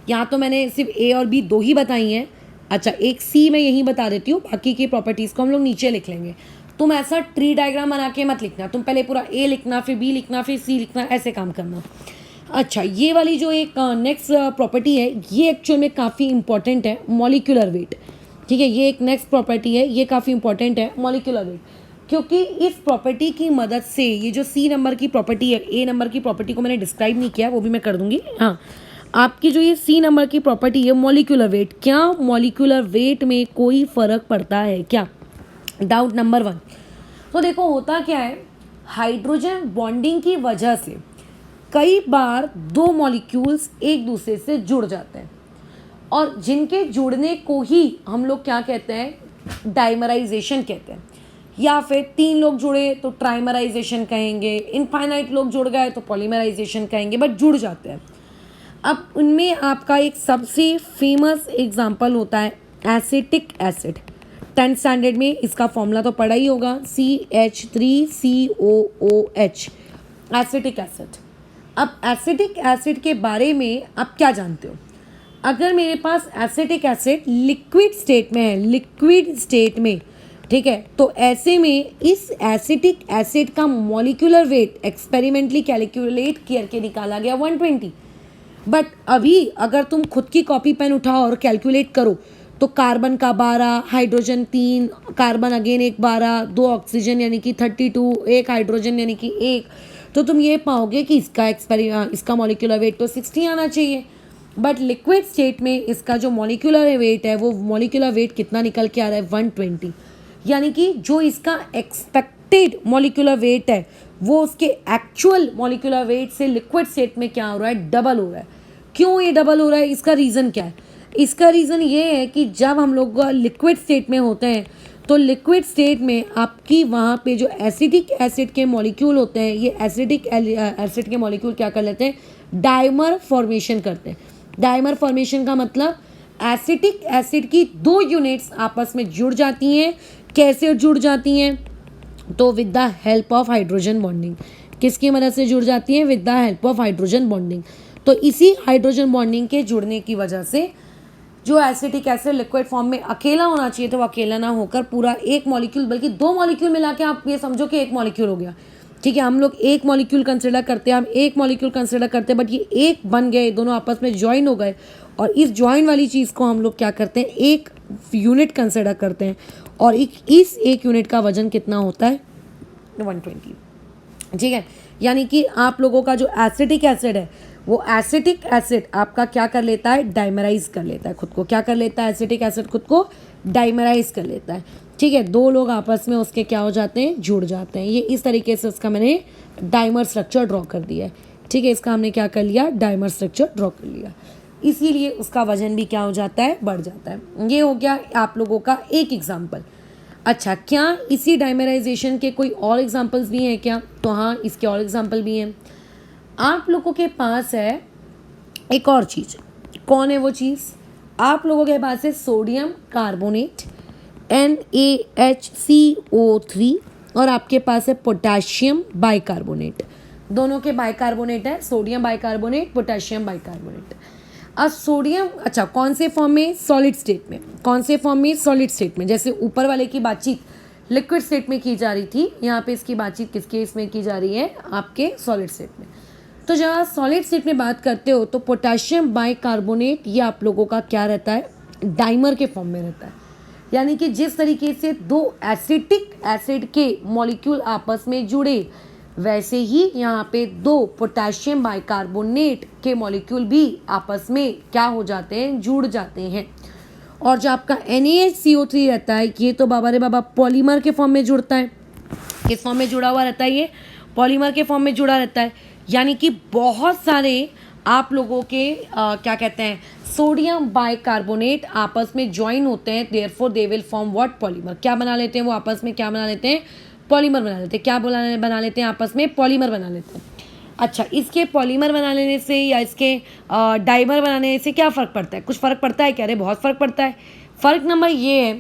यहाँ तो मैंने सिर्फ ए और बी 2 ही बताई हैं। अच्छा, एक सी मैं यहीं बता देती हूँ, बाकी की प्रॉपर्टीज़ को हम लोग नीचे लिख लेंगे। तुम ऐसा ट्री डायग्राम बना के मत लिखना, तुम पहले पूरा ए लिखना, फिर बी लिखना, फिर सी लिखना, ऐसे काम करना। अच्छा, ये वाली जो एक नेक्स्ट प्रॉपर्टी है, ये एक्चुअल में काफ़ी इंपॉर्टेंट है, मॉलिक्यूलर वेट। ठीक है, ये एक नेक्स्ट प्रॉपर्टी है, ये काफ़ी इंपॉर्टेंट है, मॉलिक्यूलर वेट, क्योंकि इस प्रॉपर्टी की मदद से ये जो सी नंबर की प्रॉपर्टी है, ए नंबर की प्रॉपर्टी को मैंने डिस्क्राइब नहीं किया, वो भी मैं कर दूंगी। हाँ, आपकी जो ये सी नंबर की प्रॉपर्टी है मॉलिक्यूलर वेट, क्या मॉलिक्यूलर वेट में कोई फ़र्क पड़ता है क्या? Doubt number 1। तो देखो होता क्या है, हाइड्रोजन बॉन्डिंग की वजह से कई बार 2 मॉलिक्यूल्स एक दूसरे से जुड़ जाते हैं, और जिनके जुड़ने को ही हम लोग क्या कहते हैं, डाइमराइजेशन कहते हैं, या फिर 3 लोग जुड़े तो ट्राइमराइजेशन कहेंगे, इनफाइनाइट लोग जुड़ गए तो पॉलीमराइजेशन कहेंगे, बट जुड़ जाते हैं। अब उनमें आपका एक सबसे फेमस एग्जाम्पल होता है एसिटिक एसिड। 10th स्टैंडर्ड में इसका फॉर्मूला तो पढ़ा ही होगा, CH3COOH, एसिटिक एसिड। अब एसिटिक एसिड के बारे में आप क्या जानते हो? अगर मेरे पास एसिटिक एसिड लिक्विड स्टेट में है, लिक्विड स्टेट में, ठीक है, तो ऐसे में इस एसिटिक एसिड का मॉलिक्यूलर वेट एक्सपेरिमेंटली कैलकुलेट करके निकाला गया 120। बट अभी अगर तुम खुद की कॉपी पेन उठाओ और कैलकुलेट करो तो कार्बन का 12, हाइड्रोजन 3, कार्बन अगेन एक 12, 2 ऑक्सीजन यानी कि 32, एक हाइड्रोजन यानी कि 1, तो तुम ये पाओगे कि इसका मॉलिक्यूलर वेट तो 60 आना चाहिए। बट लिक्विड स्टेट में इसका जो मॉलिक्यूलर वेट है, वो मॉलिक्यूलर वेट कितना निकल के आ रहा है, 120। यानी कि जो इसका एक्सपेक्टेड मॉलिक्यूलर वेट है वो उसके एक्चुअल मॉलिक्यूलर वेट से लिक्विड स्टेट में क्या हो रहा है, डबल हो रहा है। क्यों ये डबल हो रहा है, इसका रीज़न क्या है? इसका रीज़न ये है कि जब हम लोग लिक्विड स्टेट में होते हैं तो लिक्विड स्टेट में आपकी वहाँ पे जो एसिटिक एसिड के मॉलिक्यूल होते हैं, ये एसिटिक एसिड के मॉलिक्यूल क्या कर लेते हैं, डाइमर फॉर्मेशन करते हैं। डाइमर फॉर्मेशन का मतलब एसिटिक एसिड की 2 यूनिट्स आपस में जुड़ जाती हैं। कैसे जुड़ जाती हैं? तो with the help of hydrogen bonding. किसकी मदद से जुड़ जाती हैं? With the help of hydrogen bonding. तो इसी हाइड्रोजन बॉन्डिंग के जुड़ने की वजह से जो एसिटिक एसिड लिक्विड फॉर्म में अकेला होना चाहिए तो वो अकेला ना होकर पूरा एक मॉलिक्यूल, बल्कि 2 मॉलिक्यूल मिला के आप ये समझो कि एक मॉलिक्यूल हो गया। ठीक है, हम लोग एक मॉलिक्यूल कंसिडर करते हैं, हम एक मॉलिक्यूल कंसिडर करते हैं, बट ये एक बन गए, दोनों आपस में ज्वाइन हो गए, और इस ज्वाइन वाली चीज़ को हम लोग क्या करते हैं, एक यूनिट कंसिडर करते हैं, और इस एक यूनिट का वजन कितना होता है, 120। ठीक है, यानी कि आप लोगों का जो एसिटिक एसिड है, वो एसिटिक एसिड आपका क्या कर लेता है, डाइमराइज कर लेता है खुद को। क्या कर लेता है एसिटिक एसिड? खुद को डाइमराइज कर लेता है। ठीक है, 2 लोग आपस में उसके क्या हो जाते हैं, जुड़ जाते हैं। ये इस तरीके से उसका मैंने डाइमर स्ट्रक्चर ड्रॉ कर दिया है। ठीक है, इसका हमने क्या कर लिया, डाइमर स्ट्रक्चर ड्रॉ कर लिया, इसीलिए उसका वजन भी क्या हो जाता है, बढ़ जाता है। ये हो गया आप लोगों का एक एग्जाम्पल। अच्छा, क्या इसी डाइमराइजेशन के कोई और एग्जाम्पल्स भी हैं क्या? तो हाँ, इसके और एग्जाम्पल भी हैं। आप लोगों के पास है एक और चीज़। कौन है वो चीज़? आप लोगों के पास है सोडियम कार्बोनेट NaHCO3, और आपके पास है पोटेशियम बाइकार्बोनेट। दोनों के बाइकार्बोनेट है, सोडियम बाइकार्बोनेट, पोटेशियम बाइकार्बोनेट। अब सोडियम, अच्छा, कौन से फॉर्म में? सॉलिड स्टेट में। कौन से फॉर्म में? सॉलिड स्टेट में। जैसे ऊपर वाले की बातचीत लिक्विड स्टेट में की जा रही थी, यहाँ पे इसकी बातचीत किसके इसमें की जा रही है, आपके सॉलिड स्टेट में। तो जब आप सॉलिड स्टेट में बात करते हो तो पोटेशियम बाइकार्बोनेट ये आप लोगों का क्या रहता है, डाइमर के फॉर्म में रहता है। यानी कि जिस तरीके से 2 एसिटिक एसिड के मॉलिक्यूल आपस में जुड़े, वैसे ही यहाँ पे 2 पोटेशियम बाइकार्बोनेट के मॉलिक्यूल भी आपस में क्या हो जाते हैं, जुड़ जाते हैं। और जो आपका NaHCO3 रहता है, ये तो बाबा रे बाबा पॉलीमर के फॉर्म में जुड़ता है। किस फॉर्म में जुड़ा हुआ रहता है? ये पॉलीमर के फॉर्म में जुड़ा रहता है। यानी कि बहुत सारे आप लोगों के क्या कहते हैं, सोडियम बाइकार्बोनेट आपस में ज्वाइन होते हैं, therefore they will form what, polymer. क्या बना लेते हैं वो आपस में, क्या बना लेते हैं, पॉलीमर बना लेते हैं। क्या बना लेते हैं आपस में, पॉलीमर बना लेते हैं। अच्छा, इसके पॉलीमर बना लेने से या इसके डाइमर बनाने से क्या फ़र्क पड़ता है? कुछ फ़र्क पड़ता है क्या? अरे बहुत फ़र्क पड़ता है। फ़र्क नंबर ये है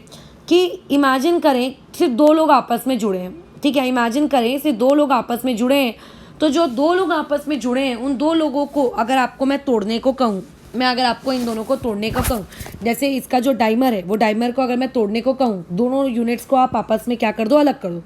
कि इमेजिन करें सिर्फ दो लोग आपस में जुड़े हैं, ठीक है? इमेजिन करें सिर्फ दो लोग आपस में जुड़े हैं, तो जो दो लोग आपस में जुड़े हैं उन दो लोगों को अगर आपको मैं तोड़ने को कहूँ, मैं अगर आपको इन दोनों को तोड़ने को कहूँ, जैसे इसका जो डाइमर है वो डाइमर को अगर मैं तोड़ने को कहूँ, दोनों यूनिट्स को आप आपस में क्या कर दो, अलग कर दो,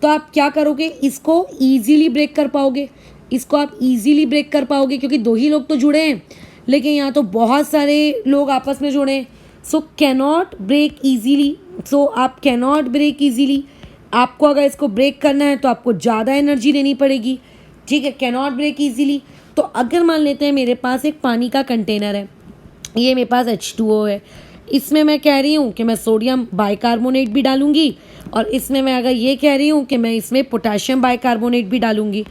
तो आप क्या करोगे, इसको ईजीली ब्रेक कर पाओगे, इसको आप इजीली ब्रेक कर पाओगे क्योंकि दो ही लोग तो जुड़े हैं, लेकिन यहाँ तो बहुत सारे लोग आपस में जुड़े हैं। सो कैनॉट ब्रेक इजीली, सो आप कैनॉट ब्रेक इजीली। आपको अगर इसको ब्रेक करना है तो आपको ज़्यादा एनर्जी देनी पड़ेगी, ठीक है, कैनॉट ब्रेक इजीली। तो अगर मान लेते हैं मेरे पास एक पानी का कंटेनर है, ये मेरे पास H2O है, इसमें मैं कह रही हूँ कि मैं सोडियम बाइकार्बोनेट भी डालूंगी, और इसमें मैं अगर ये कह रही हूँ कि मैं इसमें पोटेशियम बाइकार्बोनेट भी डालूंगी,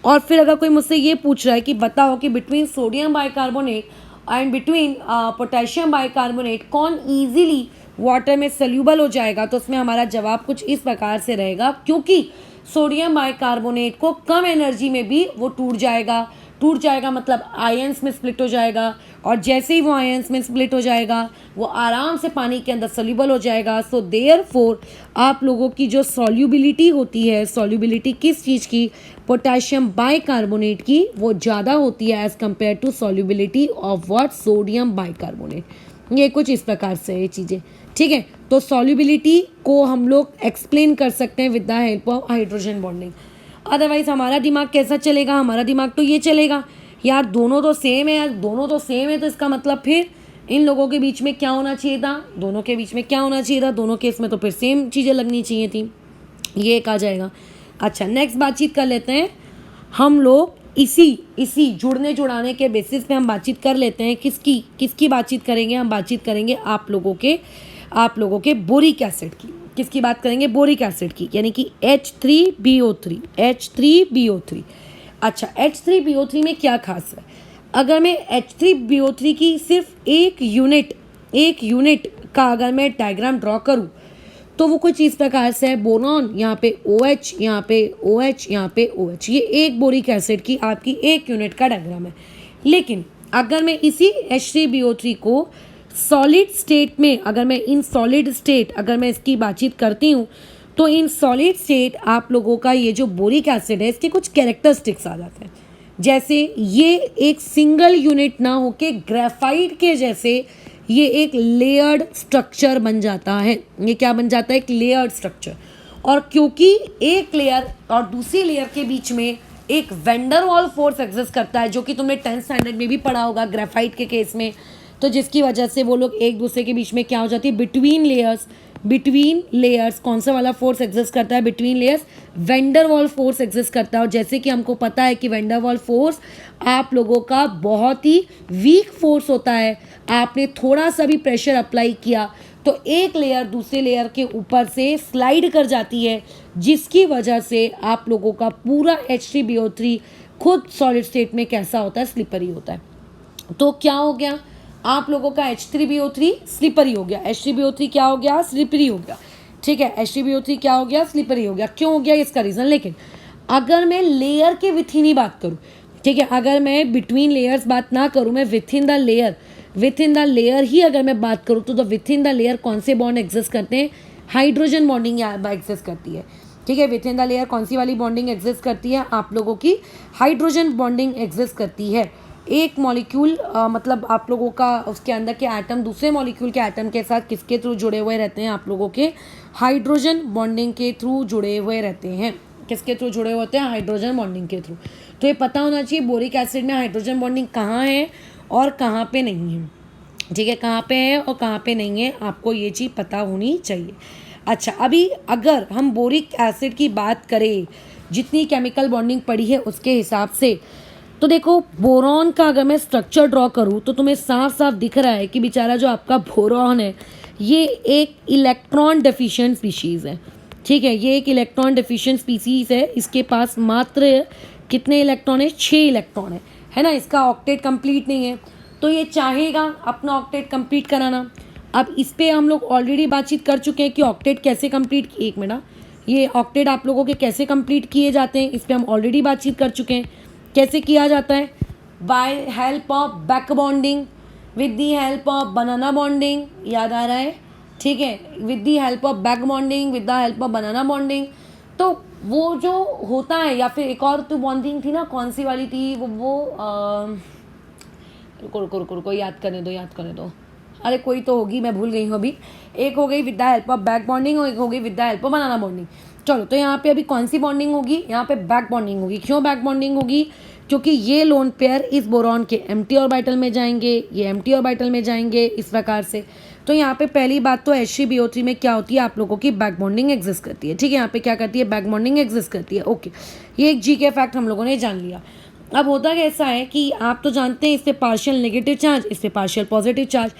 और फिर अगर कोई मुझसे ये पूछ रहा है कि बताओ कि between sodium bicarbonate and between potassium bicarbonate कौन ईजीली वाटर में सल्यूबल हो जाएगा, तो उसमें हमारा जवाब कुछ इस प्रकार से रहेगा, क्योंकि सोडियम बाइकार्बोनेट को कम एनर्जी में भी वो टूट जाएगा मतलब आयंस में स्प्लिट हो जाएगा, और जैसे ही वो आयंस में स्प्लिट हो जाएगा वो आराम से पानी के अंदर सोल्यूबल हो जाएगा। सो देयरफॉर आप लोगों की जो सॉल्युबिलिटी होती है, सॉल्युबिलिटी किस चीज़ की, पोटेशियम बाइकार्बोनेट की, वो ज़्यादा होती है as compare to solubility of what, sodium bicarbonate. ये कुछ इस प्रकार से ये चीज़ें, ठीक है। तो सॉल्युबिलिटी को हम लोग एक्सप्लेन कर सकते हैं with the help of hydrogen bonding. Otherwise हमारा दिमाग कैसा चलेगा, हमारा दिमाग तो ये चलेगा यार दोनों तो सेम है, यार दोनों तो सेम है, तो इसका मतलब फिर इन लोगों के बीच में क्या होना चाहिए था, दोनों के बीच में क्या होना चाहिए था, दोनों केस में तो फिर सेम चीज़ें लगनी चाहिए थी, ये एक आ जाएगा। अच्छा, नेक्स्ट बातचीत कर लेते हैं हम लोग, इसी जुड़ने जुड़ाने के बेसिस पे हम बातचीत कर लेते हैं। किसकी बातचीत करेंगे, हम बातचीत करेंगे आप लोगों के बोरिक एसिड की। किसकी बात करेंगे, बोरिक एसिड की, यानी कि H3BO3। अच्छा, H3BO3 में क्या खास है, अगर मैं H3BO3 की सिर्फ एक यूनिट का अगर मैं डायग्राम ड्रॉ करूँ तो वो कुछ इस प्रकार से है, बोरॉन यहाँ पे OH, यहाँ पे OH, यहाँ पे OH, ये एक बोरिक एसिड की आपकी एक यूनिट का डायग्राम है। लेकिन अगर मैं इसी H3BO3 को सॉलिड स्टेट में, अगर मैं इसकी बातचीत करती हूँ, तो इन सॉलिड स्टेट आप लोगों का ये जो बोरिक एसिड है इसके कुछ कैरेक्टरिस्टिक्स आ जाते हैं, जैसे ये एक सिंगल यूनिट ना होके ग्रेफाइट के जैसे ये एक लेयर्ड स्ट्रक्चर बन जाता है। ये क्या बन जाता है, एक लेयर्ड स्ट्रक्चर। और क्योंकि एक लेयर और दूसरी लेयर के बीच में एक van der Waals force exist करता है, जो कि तुमने 10th स्टैंडर्ड में भी पढ़ा होगा ग्रेफाइट के केस में, तो जिसकी वजह से वो लोग एक दूसरे के बीच में क्या हो जाती है, बिटवीन लेयर्स कौन सा वाला फोर्स एग्जिस्ट करता है, between layers van der Waals force exist करता है। और जैसे कि हमको पता है कि वैन डर वाल्स फोर्स आप लोगों का बहुत ही वीक फोर्स होता है, आपने थोड़ा सा भी प्रेशर अप्लाई किया तो एक लेयर दूसरे लेयर के ऊपर से स्लाइड कर जाती है, जिसकी वजह से आप लोगों का पूरा H3BO3 खुद सॉलिड स्टेट में कैसा होता है, स्लिपरी होता है। तो क्या हो गया, आप लोगों का H3BO3 स्लिपरी हो गया, H3BO3 क्या हो गया, स्लिपरी हो गया, ठीक है। H3BO3 क्या हो गया, स्लिपरी हो गया। क्यों हो गया, इसका रीज़न, लेकिन अगर मैं लेयर के विथ इन ही बात करूँ, ठीक है, अगर मैं बिटवीन लेयर्स बात ना करूँ, मैं विथ इन द लेयर ही अगर मैं बात करूँ, तो विथ इन द लेयर कौन से बॉन्ड एग्जिस्ट करते हैं, हाइड्रोजन बॉन्डिंग एग्जिस्ट करती है, ठीक है। विथ इन द लेयर कौन सी वाली बॉन्डिंग एग्जिस्ट करती है, आप लोगों की हाइड्रोजन बॉन्डिंग एग्जिस्ट करती है। एक मॉलिक्यूल मतलब आप लोगों का उसके अंदर के एटम दूसरे मॉलिक्यूल के एटम के साथ किसके थ्रू जुड़े हुए रहते हैं, आप लोगों के हाइड्रोजन बॉन्डिंग के थ्रू जुड़े हुए रहते हैं। किसके थ्रू जुड़े हुए होते हैं, हाइड्रोजन बॉन्डिंग के थ्रू। तो ये पता होना चाहिए बोरिक एसिड में हाइड्रोजन बॉन्डिंग कहाँ है और कहाँ पे नहीं है, ठीक है, कहाँ पे है और कहाँ पे नहीं है, आपको ये चीज़ पता होनी चाहिए। अच्छा, अभी अगर हम बोरिक एसिड की बात करें, जितनी केमिकल बॉन्डिंग पड़ी है उसके हिसाब से, तो देखो बोरॉन का अगर मैं स्ट्रक्चर ड्रॉ करूँ तो तुम्हें साफ साफ दिख रहा है कि बेचारा जो आपका बोरॉन है ये एक इलेक्ट्रॉन डेफिशिएंट स्पीशीज़ है, ठीक है, ये एक इलेक्ट्रॉन डेफिशिएंट स्पीसीज़ है। इसके पास मात्र कितने इलेक्ट्रॉन है, 6 इलेक्ट्रॉन है ना, इसका ऑक्टेट कंप्लीट नहीं है, तो ये चाहेगा अपना ऑक्टेट कंप्लीट कराना। अब इस पर हम लोग ऑलरेडी बातचीत कर चुके हैं कि ऑक्टेट कैसे कंप्लीट, एक मिनट, ये ऑक्टेट आप लोगों के कैसे कंप्लीट किए जाते हैं, इस पर हम ऑलरेडी बातचीत कर चुके हैं, कैसे किया जाता है? By help of back bonding, with the help of banana bonding, याद आ रहा है? ठीक है, with the help of back bonding, with the help of banana bonding. तो वो जो होता है, या फिर एक और तो बॉन्डिंग थी ना, कौन सी वाली थी रुको रुको रुको रुको, याद करने दो। अरे कोई तो होगी, मैं भूल गई हूँ अभी। एक हो गई with the help of back bonding और एक हो गई with the help of banana bonding. चलो, तो यहाँ पे अभी कौन सी बॉन्डिंग होगी? यहाँ पे बैक बॉन्डिंग होगी। क्यों बैक बॉन्डिंग होगी? क्योंकि ये लोन पेयर इस बोरॉन के एम्प्टी ऑर्बिटल में जाएंगे, ये एम्प्टी ऑर्बिटल में जाएंगे, इस प्रकार से। तो यहाँ पे पहली बात तो H3BO3 में क्या होती है, आप लोगों की बैक बॉन्डिंग एग्जिस्ट करती है। ठीक है, यहाँ पे क्या करती है? बैक बॉन्डिंग एग्जिस्ट करती है। ओके, ये एक GK फैक्ट हम लोगों ने जान लिया। अब होता कैसा है कि आप तो जानते हैं इस पे पार्शियल नेगेटिव चार्ज, इस पे पार्शियल पॉजिटिव चार्ज,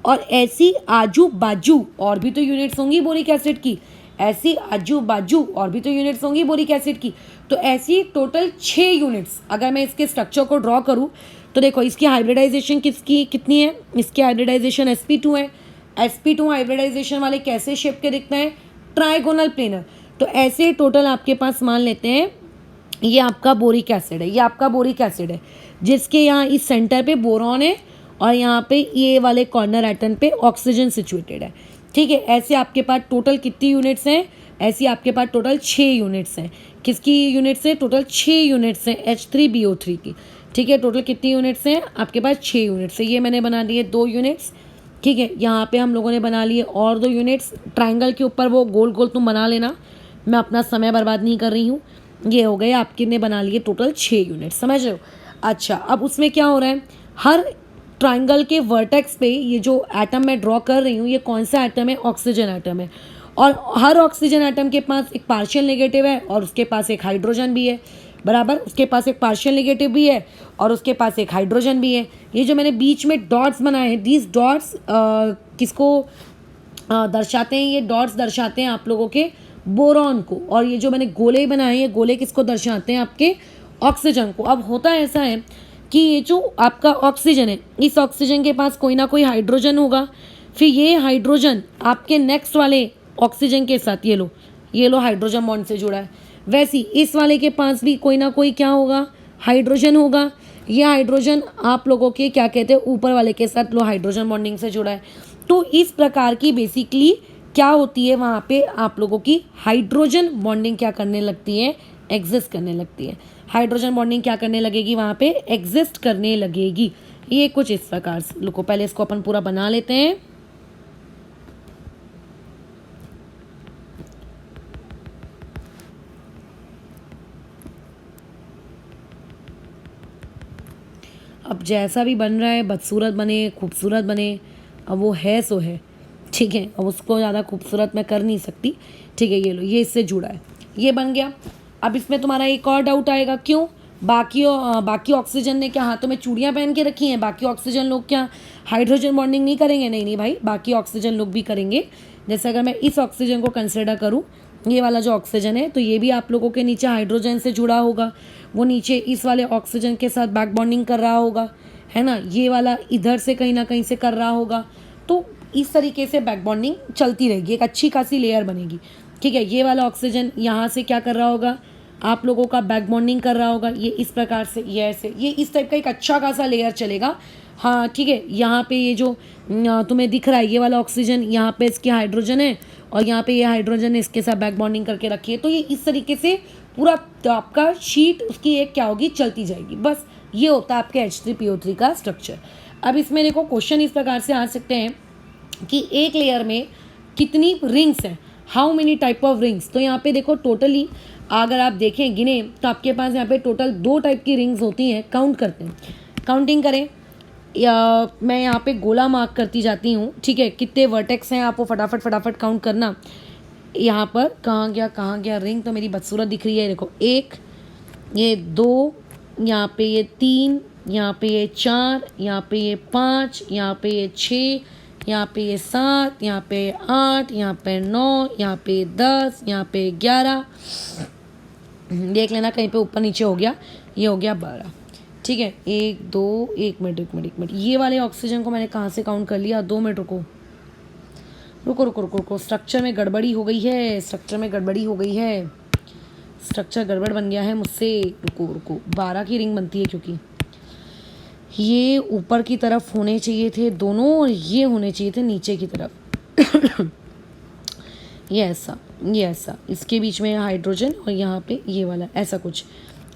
और ऐसी आजू बाजू और भी तो यूनिट्स होंगी बोरिक एसिड की, ऐसी आजू बाजू और भी तो यूनिट्स होंगी बोरिक एसिड की। तो ऐसी टोटल 6 यूनिट्स अगर मैं इसके स्ट्रक्चर को ड्रॉ करूँ तो देखो, इसकी हाइब्रिडाइजेशन कितनी है? इसकी हाइब्रिडाइजेशन sp2 है। sp2 हाइब्रिडाइजेशन वाले कैसे शेप के दिखते हैं? Trigonal planar. तो ऐसे टोटल आपके पास मान लेते हैं ये आपका बोरिक एसिड है, ये आपका बोरिक एसिड है, जिसके यहाँ इस सेंटर पे बोरॉन है और यहाँ पे ये वाले कॉर्नर एटम पे ऑक्सीजन सिचुएटेड है। ठीक है, ऐसे आपके पास टोटल कितनी यूनिट्स हैं? ऐसी आपके पास टोटल 6 यूनिट्स हैं। किसकी यूनिट्स हैं? टोटल 6 यूनिट्स हैं H3BO3 की। ठीक है, टोटल कितनी यूनिट्स हैं आपके पास? 6 यूनिट्स है। ये मैंने बना लिए 2 यूनिट्स। ठीक है, यहाँ पे हम लोगों ने बना लिए और 2 यूनिट्स। ट्राइंगल के ऊपर वो गोल गोल तुम बना लेना, मैं अपना समय बर्बाद नहीं कर रही हूँ। ये हो गए आपके ने बना लिए टोटल 6 यूनिट, समझ रहे हो? अच्छा, अब उसमें क्या हो रहा है, हर ट्राइंगल के वर्टेक्स पे ये जो एटम मैं ड्रॉ कर रही हूँ, ये कौन सा एटम है? ऑक्सीजन एटम है। और हर ऑक्सीजन एटम के पास एक पार्शियल नेगेटिव है और उसके पास एक हाइड्रोजन भी है, बराबर। उसके पास एक पार्शियल नेगेटिव भी है और उसके पास एक हाइड्रोजन भी है। ये जो मैंने बीच में डॉट्स बनाए हैं, दीज डॉट्स किसको दर्शाते हैं? ये डॉट्स दर्शाते हैं आप लोगों के बोरॉन को, और ये जो मैंने गोले बनाए हैं, ये गोले किसको दर्शाते हैं? आपके ऑक्सीजन को। अब होता ऐसा है कि ये जो आपका ऑक्सीजन है, इस ऑक्सीजन के पास कोई ना कोई हाइड्रोजन होगा, फिर ये हाइड्रोजन आपके नेक्स्ट वाले ऑक्सीजन के साथ, ये लो हाइड्रोजन बॉन्ड से जुड़ा है। वैसे ही इस वाले के पास भी कोई ना कोई क्या होगा? हाइड्रोजन होगा। ये हाइड्रोजन आप लोगों के क्या कहते हैं? ऊपर वाले के साथ लो हाइड्रोजन बॉन्डिंग से जुड़ा है। तो इस प्रकार की बेसिकली क्या होती है वहाँ पे आप लोगों की हाइड्रोजन बॉन्डिंग क्या करने लगती है? एग्जिस्ट करने लगती है। हाइड्रोजन बॉन्डिंग क्या करने लगेगी? वहाँ पे एग्जिस्ट करने लगेगी। ये कुछ इस प्रकार से। लोगों पहले इसको अपन पूरा बना लेते हैं। अब जैसा भी बन रहा है, बदसूरत बने, खूबसूरत बने, अब वो है सो है। ठीक है, अब उसको ज़्यादा खूबसूरत मैं कर नहीं सकती। ठीक है, ये लो, ये इससे जुड़ा है, ये बन गया। अब इसमें तुम्हारा एक और डाउट आएगा, क्यों? बाकी ऑक्सीजन ने क्या हाथों में चूड़ियाँ पहन के रखी हैं? बाकी ऑक्सीजन लोग क्या हाइड्रोजन बॉन्डिंग नहीं करेंगे? नहीं भाई, बाकी ऑक्सीजन लोग भी करेंगे। जैसे अगर मैं इस ऑक्सीजन को कंसिडर करूँ, ये वाला जो ऑक्सीजन है, तो ये भी आप लोगों के नीचे हाइड्रोजन से जुड़ा होगा, वो नीचे इस वाले ऑक्सीजन के साथ बैक बॉन्डिंग कर रहा होगा, है ना। ये वाला इधर से कहीं ना कहीं से कर रहा होगा। तो इस तरीके से बैक बॉन्डिंग चलती रहेगी, एक अच्छी खासी लेयर बनेगी। ठीक है, ये वाला ऑक्सीजन यहाँ से क्या कर रहा होगा? आप लोगों का बैक बॉन्डिंग कर रहा होगा, ये इस प्रकार से, ये ऐसे, ये इस टाइप का एक अच्छा खासा लेयर चलेगा। हाँ ठीक है, यहाँ पे ये जो तुम्हें दिख रहा है ये वाला ऑक्सीजन, यहाँ पे इसके हाइड्रोजन है और यहाँ पे ये हाइड्रोजन इसके साथ बैक बॉन्डिंग करके रखी है। तो ये इस तरीके से पूरा आपका शीट उसकी एक क्या होगी? चलती जाएगी। बस ये होता है आपके H3PO3 का स्ट्रक्चर। अब इसमें देखो क्वेश्चन इस प्रकार से आ सकते हैं कि एक लेयर में कितनी रिंग्स हैं, how many type of rings. तो यहाँ पे देखो टोटली अगर आप देखें गिने तो आपके पास यहाँ पे टोटल 2 टाइप की रिंग्स होती हैं। काउंट करते हैं, काउंटिंग करें, या मैं यहाँ पे गोला मार्क करती जाती हूँ। ठीक है, कितने वर्टेक्स हैं आप वो फटाफट काउंट करना। यहाँ पर कहाँ गया रिंग? तो मेरी बदसूरत दिख रही है, देखो 1, ये 2, यहाँ पे ये 3, यहाँ पे ये 4, यहाँ पे ये 5, यहाँ पे ये 6, यहाँ पे ये 7, यहाँ पे 8, यहाँ पे 9, यहाँ पे 10, यहाँ पे 11, देख लेना कहीं पे ऊपर नीचे हो गया, ये हो गया 12। ठीक है, 1 2 1 मिनट, ये वाले ऑक्सीजन को मैंने कहाँ से काउंट कर लिया? 2 मिनट रुको, स्ट्रक्चर में गड़बड़ी हो गई है, स्ट्रक्चर गड़बड़ बन गया है मुझसे। रुको रुको, 12 की रिंग बनती है क्योंकि ये ऊपर की तरफ होने चाहिए थे दोनों और ये होने चाहिए थे नीचे की तरफ। ये ऐसा इसके बीच में हाइड्रोजन और यहाँ पे ये वाला ऐसा कुछ,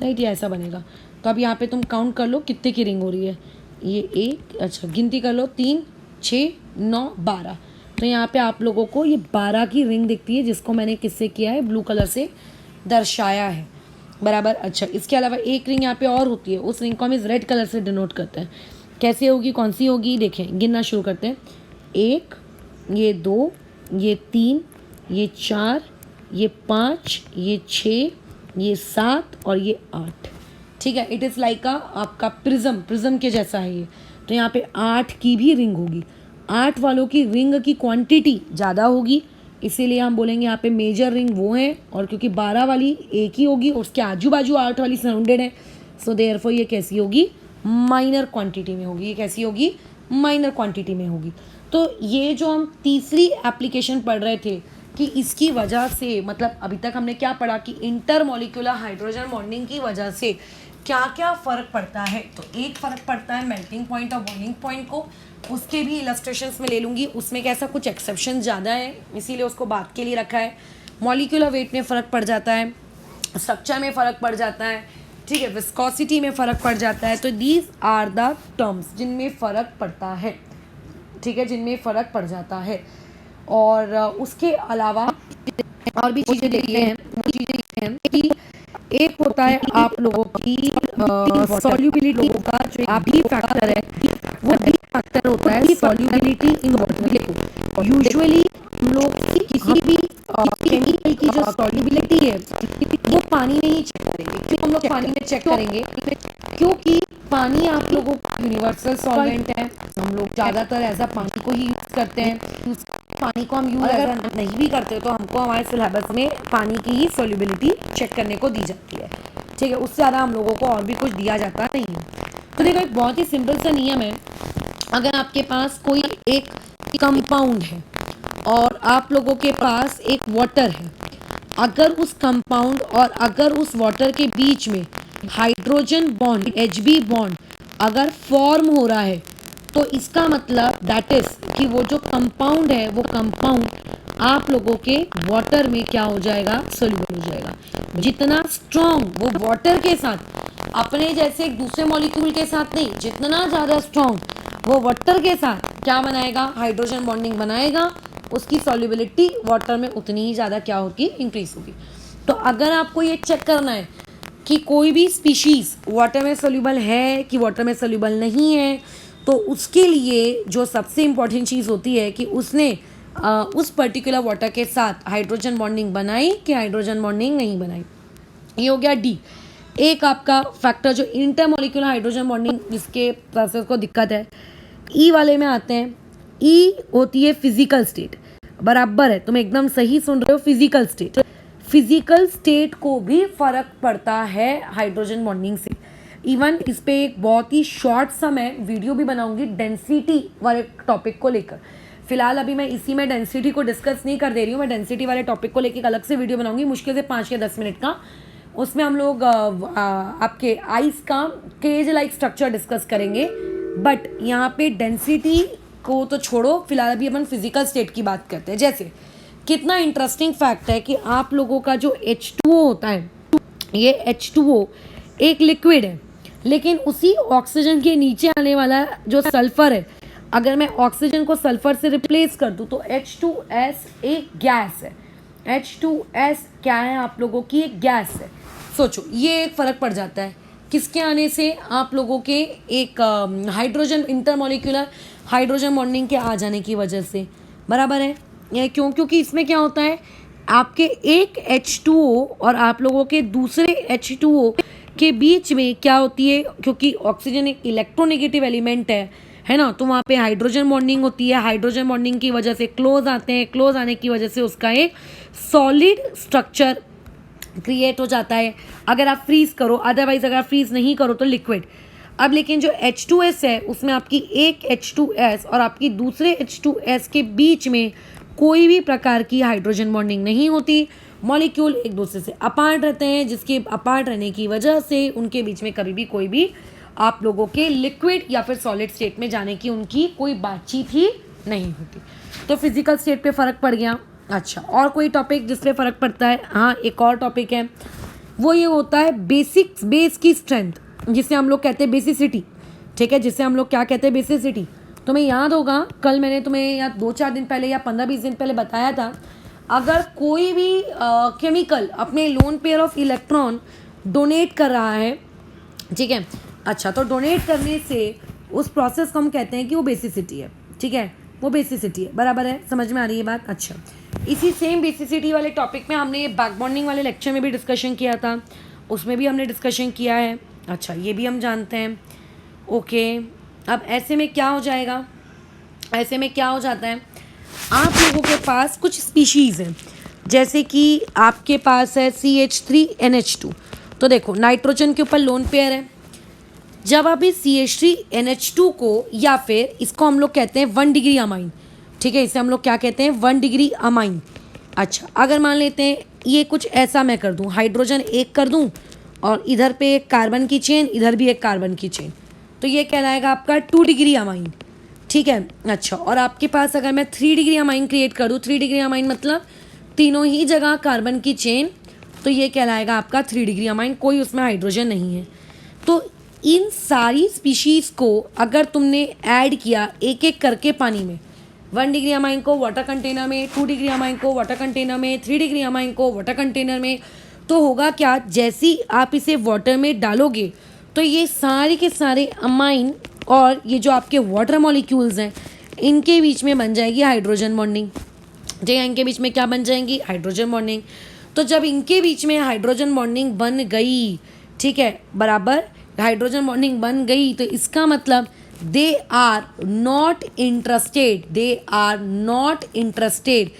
राइट, ये ऐसा बनेगा। तो अब यहाँ पे तुम काउंट कर लो कितने की रिंग हो रही है। ये एक, अच्छा गिनती कर लो, 3 6 9 12। तो यहाँ पे आप लोगों को ये 12 की रिंग दिखती है, जिसको मैंने किससे किया है, ब्लू कलर से दर्शाया है, बराबर। अच्छा, इसके अलावा एक रिंग यहाँ पे और होती है, उस रिंग को हम इस रेड कलर से डिनोट करते हैं। कैसे होगी, कौन सी होगी, देखें, गिनना शुरू करते हैं। 1, ये 2, ये 3, ये 4, ये 5, ये 6, ये 7 और ये 8। ठीक है, इट इज़ लाइक आपका प्रिज्म के जैसा है ये। तो यहाँ पे 8 की भी रिंग होगी। 8 वालों की रिंग की क्वांटिटी ज़्यादा होगी, इसीलिए हम बोलेंगे यहाँ पे मेजर रिंग वो है। और क्योंकि 12 वाली एक ही होगी और उसके आजू बाजू 8 वाली सराउंडेड है, सो देयरफॉर ये कैसी होगी, माइनर क्वांटिटी में होगी। ये कैसी होगी, माइनर क्वांटिटी में होगी। तो ये जो हम तीसरी एप्लीकेशन पढ़ रहे थे कि इसकी वजह से, मतलब अभी तक हमने क्या पढ़ा कि इंटरमॉलिक्यूलर हाइड्रोजन बॉन्डिंग की वजह से क्या क्या फ़र्क पड़ता है। तो एक फ़र्क पड़ता है मेल्टिंग पॉइंट और बॉइलिंग पॉइंट को, उसके भी इलस्ट्रेशंस में ले लूँगी, उसमें कैसा कुछ एक्सेप्शन ज़्यादा है, इसीलिए उसको बात के लिए रखा है। मॉलिक्यूलर वेट में फ़र्क पड़ जाता है, स्ट्रक्चर में फ़र्क पड़ जाता है, ठीक है, विस्कोसिटी में फ़र्क पड़ जाता है। तो दीज आर द टर्म्स जिनमें फ़र्क पड़ता है, ठीक है, जिनमें फ़र्क पड़ जाता है। और उसके अलावा और भी चीज़ें देखते हैं, वो चीज़ें हैं कि एक होता है आप लोगों की सॉल्युबिलिटी का जो आप भी फैक्टर है, वो भी फैक्टर होता है सॉल्युबिलिटी इन वाटर। यूजुअली हम लोग किसी भी केमिकल की जो सॉल्युबिलिटी है वो पानी में ही चेक करेंगे। क्यों हम लोग पानी में चेक करेंगे, क्योंकि पानी आप लोगों का यूनिवर्सल सॉल्वेंट है। हम लोग ज़्यादातर ऐसा पानी को ही यूज़ करते हैं। पानी को हम यूज़ अगर नहीं भी करते तो हमको हमारे सिलेबस में पानी की ही सॉल्युबिलिटी चेक करने को दी जाती है, ठीक है, उससे ज़्यादा हम लोगों को और भी कुछ दिया जाता नहीं है। तो देखो, एक बहुत ही सिंपल सा नियम है। अगर आपके पास कोई एक कंपाउंड है और आप लोगों के पास एक वाटर है, अगर उस कंपाउंड और अगर उस वाटर के बीच में हाइड्रोजन बॉन्ड Hb बॉन्ड अगर फॉर्म हो रहा है, तो इसका मतलब दैट इज कि वो जो कंपाउंड है वो कंपाउंड आप लोगों के वाटर में क्या हो जाएगा, सोल्यूबल हो जाएगा। जितना स्ट्रॉन्ग वो वाटर के साथ, अपने जैसे एक दूसरे मॉलिक्यूल के साथ नहीं, जितना ज़्यादा स्ट्रॉन्ग वो वाटर के साथ क्या बनाएगा, हाइड्रोजन बॉन्डिंग बनाएगा, उसकी सॉल्युबिलिटी वाटर में उतनी ही ज़्यादा क्या होगी, इंक्रीज होगी। तो अगर आपको ये चेक करना है कि कोई भी स्पीशीज़ वाटर में सोल्यूबल है कि वाटर में सोल्यूबल नहीं है, तो उसके लिए जो सबसे इम्पॉर्टेंट चीज़ होती है कि उसने उस पर्टिकुलर वाटर के साथ हाइड्रोजन बॉन्डिंग बनाई कि हाइड्रोजन बॉन्डिंग नहीं बनाई। ये हो गया डी। एक आपका फैक्टर जो इंटरमॉलिक्यूलर हाइड्रोजन बॉन्डिंग जिसके प्रोसेस को दिक्कत है, ई वाले में आते हैं। ई होती है फिजिकल स्टेट, बराबर है, तुम एकदम सही सुन रहे हो, फिजिकल स्टेट। फिजिकल स्टेट को भी फर्क पड़ता है हाइड्रोजन बॉन्डिंग से। इवन इस पे एक बहुत ही शॉर्ट सा मैं वीडियो भी बनाऊंगी डेंसिटी वाले टॉपिक को लेकर। फिलहाल अभी मैं इसी में डेंसिटी को डिस्कस नहीं कर दे रही हूँ, मैं डेंसिटी वाले टॉपिक को लेकर एक अलग से वीडियो बनाऊंगी, मुश्किल से 5 या 10 मिनट का। उसमें हम लोग आपके आइस का केज लाइक स्ट्रक्चर डिस्कस करेंगे। बट यहाँ पे डेंसिटी को तो छोड़ो, फिलहाल अभी अपन फिजिकल स्टेट की बात करते हैं। जैसे कितना इंटरेस्टिंग फैक्ट है कि आप लोगों का जो H2O होता है, ये H2O एक लिक्विड है, लेकिन उसी ऑक्सीजन के नीचे आने वाला जो सल्फर है, अगर मैं ऑक्सीजन को सल्फर से रिप्लेस कर दूं तो H2S एक गैस है। H2S क्या है, आप लोगों की एक गैस है। सोचो, ये एक फ़र्क पड़ जाता है किसके आने से, आप लोगों के एक हाइड्रोजन इंटरमॉलिक्यूलर हाइड्रोजन बॉन्डिंग के आ जाने की वजह से, बराबर है। यह क्यों, क्योंकि इसमें क्या होता है, आपके एक H2O और आप लोगों के दूसरे H2O के बीच में क्या होती है, क्योंकि ऑक्सीजन एक इलेक्ट्रोनेगेटिव एलिमेंट है ना, तो वहाँ पे हाइड्रोजन बॉन्डिंग होती है। हाइड्रोजन बॉन्डिंग की वजह से क्लोज आते हैं, क्लोज आने की वजह से उसका एक सॉलिड स्ट्रक्चर क्रिएट हो जाता है अगर आप फ्रीज करो, अदरवाइज अगर आप फ्रीज नहीं करो तो लिक्विड। अब लेकिन जो H2S है उसमें आपकी एक H2S और आपकी दूसरे H2S के बीच में कोई भी प्रकार की हाइड्रोजन बॉन्डिंग नहीं होती, मॉलिक्यूल एक दूसरे से अपार्ट रहते हैं, जिसके अपार्ट रहने की वजह से उनके बीच में कभी भी कोई भी आप लोगों के लिक्विड या फिर सॉलिड स्टेट में जाने की उनकी कोई बातचीत ही नहीं होती। तो फिजिकल स्टेट पे फ़र्क पड़ गया। अच्छा, और कोई टॉपिक जिस पे फ़र्क पड़ता है? हाँ, एक और टॉपिक है, वो ये होता है बेस की स्ट्रेंथ, जिसे हम लोग कहते हैं बेसिसिटी। ठीक है, जिसे हम लोग क्या कहते हैं? बेसिसिटी। तुम्हें याद होगा कल मैंने तुम्हें या 2-4 दिन पहले या 15-20 दिन पहले बताया था, अगर कोई भी केमिकल अपने loan pair of electron donate कर रहा है, ठीक है, अच्छा, तो डोनेट करने से उस प्रोसेस को हम कहते हैं कि वो बेसिसिटी है। ठीक है, वो बेसिसिटी है, बराबर है, समझ में आ रही है बात? अच्छा, इसी सेम बेसिसिटी वाले टॉपिक में हमने ये बैक बॉन्डिंग वाले लेक्चर में भी डिस्कशन किया था, उसमें भी हमने डिस्कशन किया है। अच्छा, ये भी हम जानते हैं। ओके, अब ऐसे में क्या हो जाएगा? ऐसे में क्या हो जाता है, आप लोगों के पास कुछ स्पीशीज़ हैं, जैसे कि आपके पास है CH3NH2। तो देखो, नाइट्रोजन के ऊपर लोन पेयर है। जब आप इस CH3NH2 को, या फिर इसको हम लोग कहते हैं 1 डिग्री अमाइन, ठीक है, इसे हम लोग क्या कहते हैं? 1 डिग्री अमाइन। अच्छा, अगर मान लेते हैं ये कुछ ऐसा मैं कर दूं, हाइड्रोजन एक कर दूं और इधर पे एक कार्बन की चेन, इधर भी एक कार्बन की चेन, तो ये कहलाएगा आपका 2 डिग्री अमाइन। ठीक है, अच्छा, और आपके पास अगर मैं 3 डिग्री अमाइन क्रिएट कर दूँ, 3 डिग्री अमाइन मतलब तीनों ही जगह कार्बन की चेन, तो ये कहलाएगा आपका 3 डिग्री अमाइन, कोई उसमें हाइड्रोजन नहीं है। तो इन सारी स्पीशीज़ को अगर तुमने ऐड किया एक एक करके पानी में, 1 डिग्री अमाइन को वाटर कंटेनर में, 2 डिग्री अमाइन को वाटर कंटेनर में, 3 डिग्री अमाइन को वाटर कंटेनर में, तो होगा क्या, जैसी आप इसे वाटर में डालोगे तो ये सारे के सारे अमाइन और ये जो आपके वाटर मॉलिक्यूल्स हैं, इनके बीच में बन जाएगी हाइड्रोजन बॉन्डिंग। ठीक है, इनके बीच में क्या बन जाएंगी? Hydrogen bonding. तो जब इनके बीच में हाइड्रोजन बॉन्डिंग बन गई, ठीक है, बराबर, हाइड्रोजन बॉन्डिंग बन गई, तो इसका मतलब they are not interested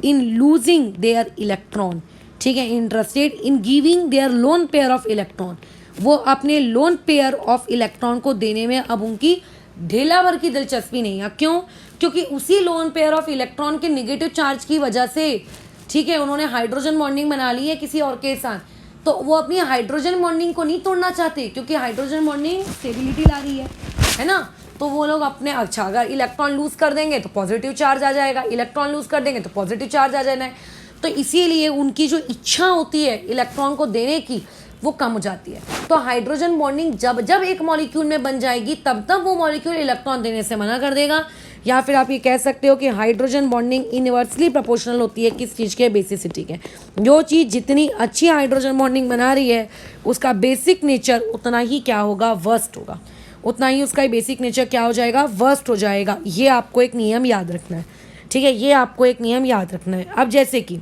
in losing their electron. ठीक है, interested in giving their lone pair of electron. वो अपने लोन पेयर ऑफ इलेक्ट्रॉन को देने में अब उनकी ढेला भर की दिलचस्पी नहीं है। क्यों? क्योंकि उसी लोन पेयर ऑफ इलेक्ट्रॉन के नेगेटिव चार्ज की वजह से, ठीक है, उन्होंने हाइड्रोजन बॉन्डिंग बना ली है किसी और के साथ, तो वो अपनी हाइड्रोजन बॉन्डिंग को नहीं तोड़ना चाहते, क्योंकि हाइड्रोजन बॉन्डिंग स्टेबिलिटी ला रही है ना। तो वो लोग अपने, अच्छा, अगर इलेक्ट्रॉन लूज कर देंगे तो पॉजिटिव चार्ज आ जाएगा, इलेक्ट्रॉन लूज कर देंगे तो पॉजिटिव चार्ज आ जाना है, तो इसीलिए उनकी जो इच्छा होती है इलेक्ट्रॉन को देने की, वो कम हो जाती है। तो हाइड्रोजन बॉन्डिंग जब जब एक मॉलिक्यूल में बन जाएगी, तब तब वो मॉलिक्यूल इलेक्ट्रॉन देने से मना कर देगा। या फिर आप ये कह सकते हो कि हाइड्रोजन बॉन्डिंग इनवर्सली प्रोपोर्शनल होती है किस चीज़ के? बेसिसिटी के। जो चीज़ जितनी अच्छी हाइड्रोजन बॉन्डिंग बना रही है, उसका बेसिक नेचर उतना ही क्या होगा? वर्स्ट होगा। उतना ही उसका बेसिक नेचर क्या हो जाएगा? वर्स्ट हो जाएगा। ये आपको एक नियम याद रखना है। ठीक है, ये आपको एक नियम याद रखना है। अब जैसे कि,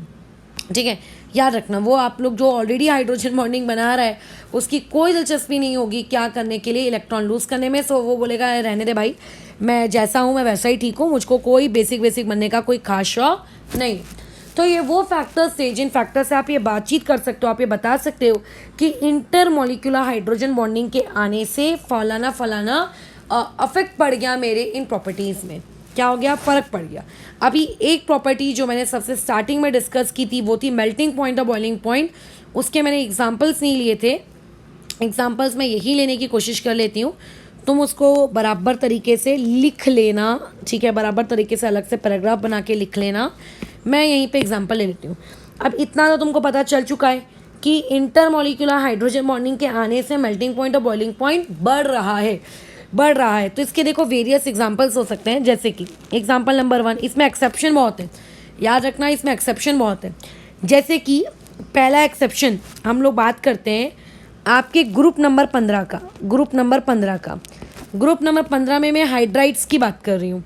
ठीक है, याद रखना, वो आप लोग जो ऑलरेडी हाइड्रोजन बॉन्डिंग बना रहा है, उसकी कोई दिलचस्पी नहीं होगी क्या करने के लिए? इलेक्ट्रॉन लूज़ करने में। सो वो बोलेगा रहने दे भाई, मैं जैसा हूँ मैं वैसा ही ठीक हूँ, मुझको कोई बेसिक बनने का कोई खास शौक नहीं। तो ये वो फैक्टर्स थे जिन फैक्टर से आप ये बातचीत कर सकते हो, आप ये बता सकते हो कि इंटरमॉलिक्यूलर हाइड्रोजन बॉन्डिंग के आने से फलाना अफेक्ट पड़ गया मेरे इन प्रॉपर्टीज़ में। क्या हो गया? फ़र्क पड़ गया। अभी एक प्रॉपर्टी जो मैंने सबसे स्टार्टिंग में डिस्कस की थी, वो थी मेल्टिंग पॉइंट और बॉइलिंग पॉइंट। उसके मैंने एग्जांपल्स नहीं लिए थे, एग्जांपल्स मैं यही लेने की कोशिश कर लेती हूँ। तुम उसको बराबर तरीके से लिख लेना, ठीक है, बराबर तरीके से अलग से पैराग्राफ बना के लिख लेना। मैं यहीं पे एग्जांपल ले लेती हूँ। अब इतना तो तुमको पता चल चुका है कि इंटरमॉलिक्यूलर हाइड्रोजन बॉन्डिंग के आने से मेल्टिंग पॉइंट और बॉइलिंग पॉइंट बढ़ रहा है। तो इसके देखो वेरियस एग्जांपल्स हो सकते हैं, जैसे कि एग्जांपल नंबर 1, इसमें एक्सेप्शन बहुत है, याद रखना, इसमें एक्सेप्शन बहुत है। जैसे कि पहला एक्सेप्शन हम लोग बात करते हैं आपके ग्रुप नंबर 15 का। ग्रुप नंबर 15 में मैं हाइड्राइड्स की बात कर रही हूँ।